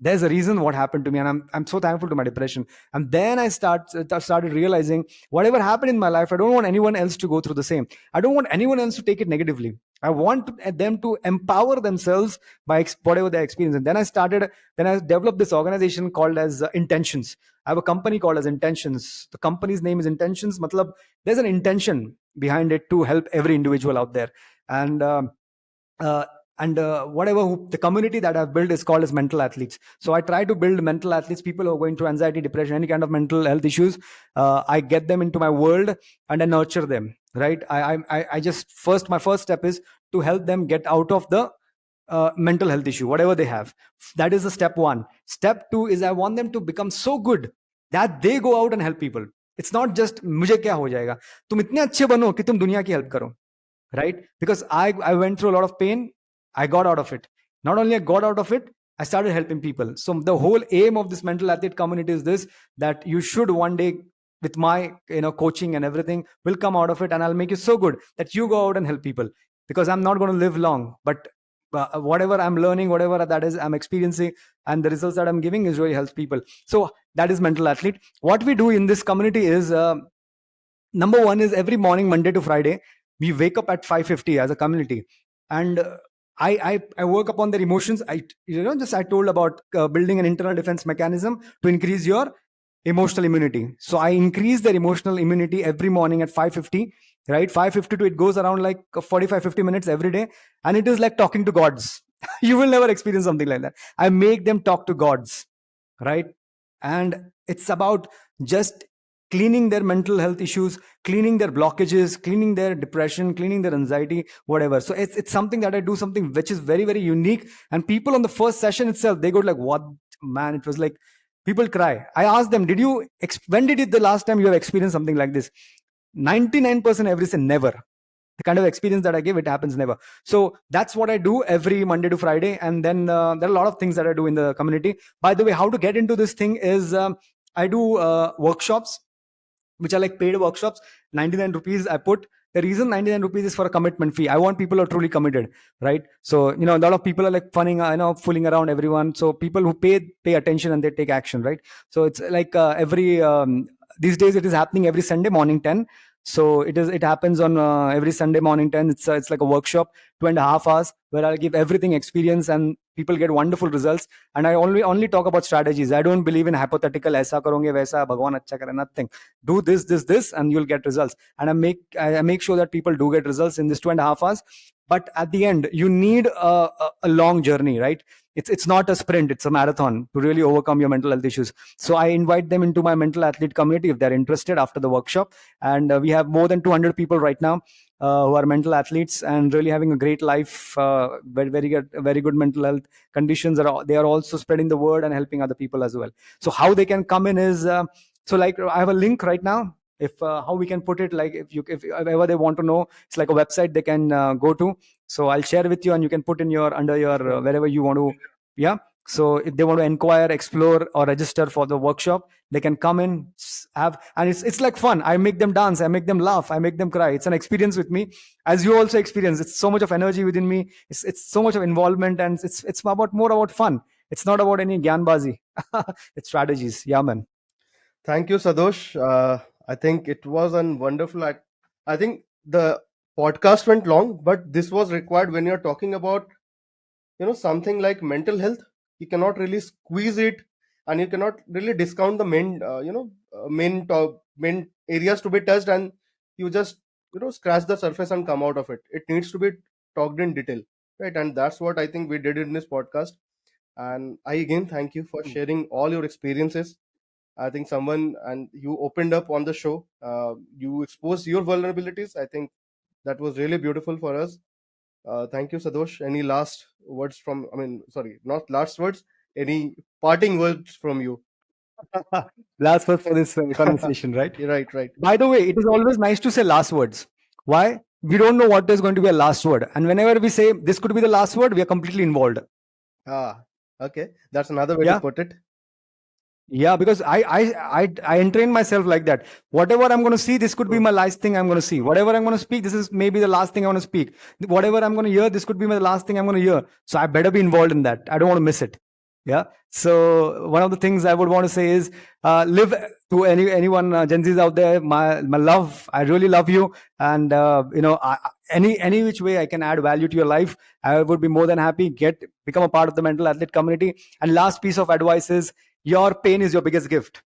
there's a reason what happened to me, and I'm so thankful to my depression. And then I started realizing whatever happened in my life, I don't want anyone else to go through the same. I don't want anyone else to take it negatively. I want them to empower themselves by whatever they experience. And then I developed this organization called as Intentions. I have a company called as Intentions. The company's name is Intentions. Matlab, there's an intention behind it to help every individual out there. And uh, the community that I've built is called as mental athletes. So I try to build mental athletes, people who are going through anxiety, depression, any kind of mental health issues. I get them into my world and I nurture them. Right? I just my first step is to help them get out of the mental health issue, whatever they have. That is the step one. Step two is I want them to become so good that they go out and help people. It's not just मुझे क्या हो जाएगा, तुम इतने अच्छे बनो कि तुम दुनिया की हेल्प करो. Right? Because I went through a lot of pain. I got out of it. Not only I got out of it, I started helping people. So the whole aim of this mental athlete community is this, that you should one day, with my coaching and everything, will come out of it, and I'll make you so good that you go out and help people. Because I'm not going to live long, but whatever I'm learning, whatever that is I'm experiencing, and the results that I'm giving is really helps people. So that is mental athlete. What we do in this community is number one is every morning, Monday to Friday, we wake up at 5:50 as a community, and I work upon their emotions. I told about building an internal defense mechanism to increase your emotional immunity. So I increase their emotional immunity every morning at 5:50. Right, 5:50 to it goes around like 45-50 minutes every day, and it is like talking to gods. You will never experience something like that. I make them talk to gods, right? And it's about just cleaning their mental health issues, cleaning their blockages, cleaning their depression, cleaning their anxiety, whatever. So it's something that I do, something which is very, very unique. And people on the first session itself, they go like, what, man? It was like, people cry. I asked them, when did it the last time you have experienced something like this? 99% every say never. The kind of experience that I give, it happens never. So that's what I do every Monday to Friday. And then there are a lot of things that I do in the community. By the way, how to get into this thing is I do workshops, which are like paid workshops. 99 rupees I put. The reason 99 rupees is for a commitment fee. I want people who are truly committed, right? So a lot of people are like fooling around everyone. So people who pay attention and they take action, right? So it's like every these days it is happening every Sunday morning 10. So it happens on every Sunday morning 10. It's like a workshop, 2.5 hours, where I'll give everything experience, and people get wonderful results. And I only talk about strategies. I don't believe in hypothetical aisa karonge vaisa bhagwan acha kare, nothing. Do this and you'll get results. And I make sure that people do get results in this 2.5 hours. But at the end, you need a long journey, right? It's not a sprint, it's a marathon to really overcome your mental health issues. So I invite them into my mental athlete community if they're interested after the workshop. And we have more than 200 people right now who are mental athletes and really having a great life, very good mental health conditions. They are also spreading the word and helping other people as well. So how they can come in is so like I have a link right now. If how we can put it, like if ever they want to know, it's like a website they can go to. So I'll share with you, and you can put in your under your wherever you want to. Yeah. So if they want to inquire, explore, or register for the workshop, they can come in, and it's like fun. I make them dance, I make them laugh, I make them cry. It's an experience with me, as you also experience. It's so much of energy within me. It's so much of involvement, and it's about more about fun. It's not about any gyanbazi. It's strategies. Yeah, man. Thank you, Sadhosh. I think it was a wonderful. I think the podcast went long, but this was required when you're talking about something like mental health. You cannot really squeeze it, and you cannot really discount the main areas to be touched, and you just scratch the surface and come out of it. It needs to be talked in detail, right? And that's what I think we did in this podcast. And I again thank you for sharing all your experiences. I think and you opened up on the show. You exposed your vulnerabilities. I think that was really beautiful for us. Thank you, Sadosh. Any last words from, sorry, not last words, any parting words from you? Last word for this conversation, right? Right, right. By the way, it is always nice to say last words. Why? We don't know what is going to be a last word. And whenever we say this could be the last word, we are completely involved. Okay. That's another way to Yeah. put it. Yeah, because I entrain myself like that. Whatever I'm going to see, this could be my last thing I'm going to see. Whatever I'm going to speak, this is maybe the last thing I want to speak. Whatever I'm going to hear, this could be my last thing I'm going to hear. So I better be involved in that. I don't want to miss it. Yeah. So one of the things I would want to say is, live to anyone Gen Zs out there. My love. I really love you, and any which way I can add value to your life, I would be more than happy. Become a part of the mental athlete community. And last piece of advice is, your pain is your biggest gift.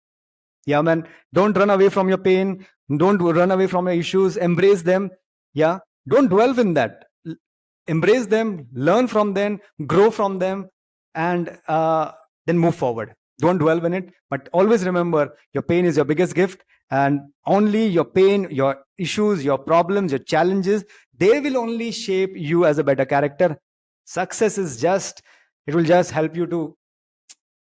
Yeah, man. Don't run away from your pain. Don't run away from your issues. Embrace them. Yeah. Don't dwell in that. Embrace them, learn from them, grow from them, and then move forward. Don't dwell in it, but always remember, your pain is your biggest gift, and only your pain, your issues, your problems, your challenges, they will only shape you as a better character. Success is just, it will just help you to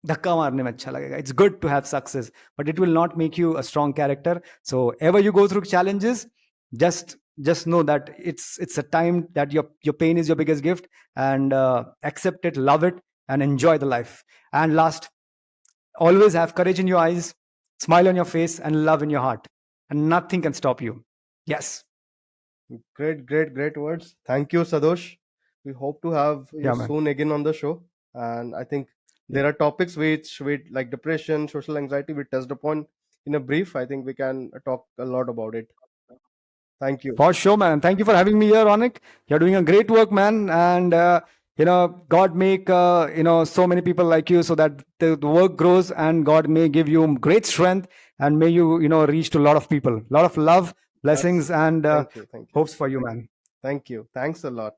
धक्का मारने में अच्छा लगेगा. It's good to have success, but it will not make you a strong character. So ever you go through challenges, just know that it's a time that your pain is your biggest gift, and accept it, love it, and enjoy the life. And last, always have courage in your eyes, smile on your face, and love in your heart, and nothing can stop you. Yes. Great words. Thank you, Sadhosh. We hope to have you Yeah, man. soon again on the show. And I think there are topics which like depression, social anxiety, we touched upon in a brief. I think we can talk a lot about it. Thank you. For sure, man. Thank you for having me here, Ronik. You're doing a great work, man. And God make so many people like you, so that the work grows, and God may give you great strength, and may you reach to a lot of people. A lot of love, That's blessings, and Thank you. hopes for you, man. Thank you. Thanks a lot.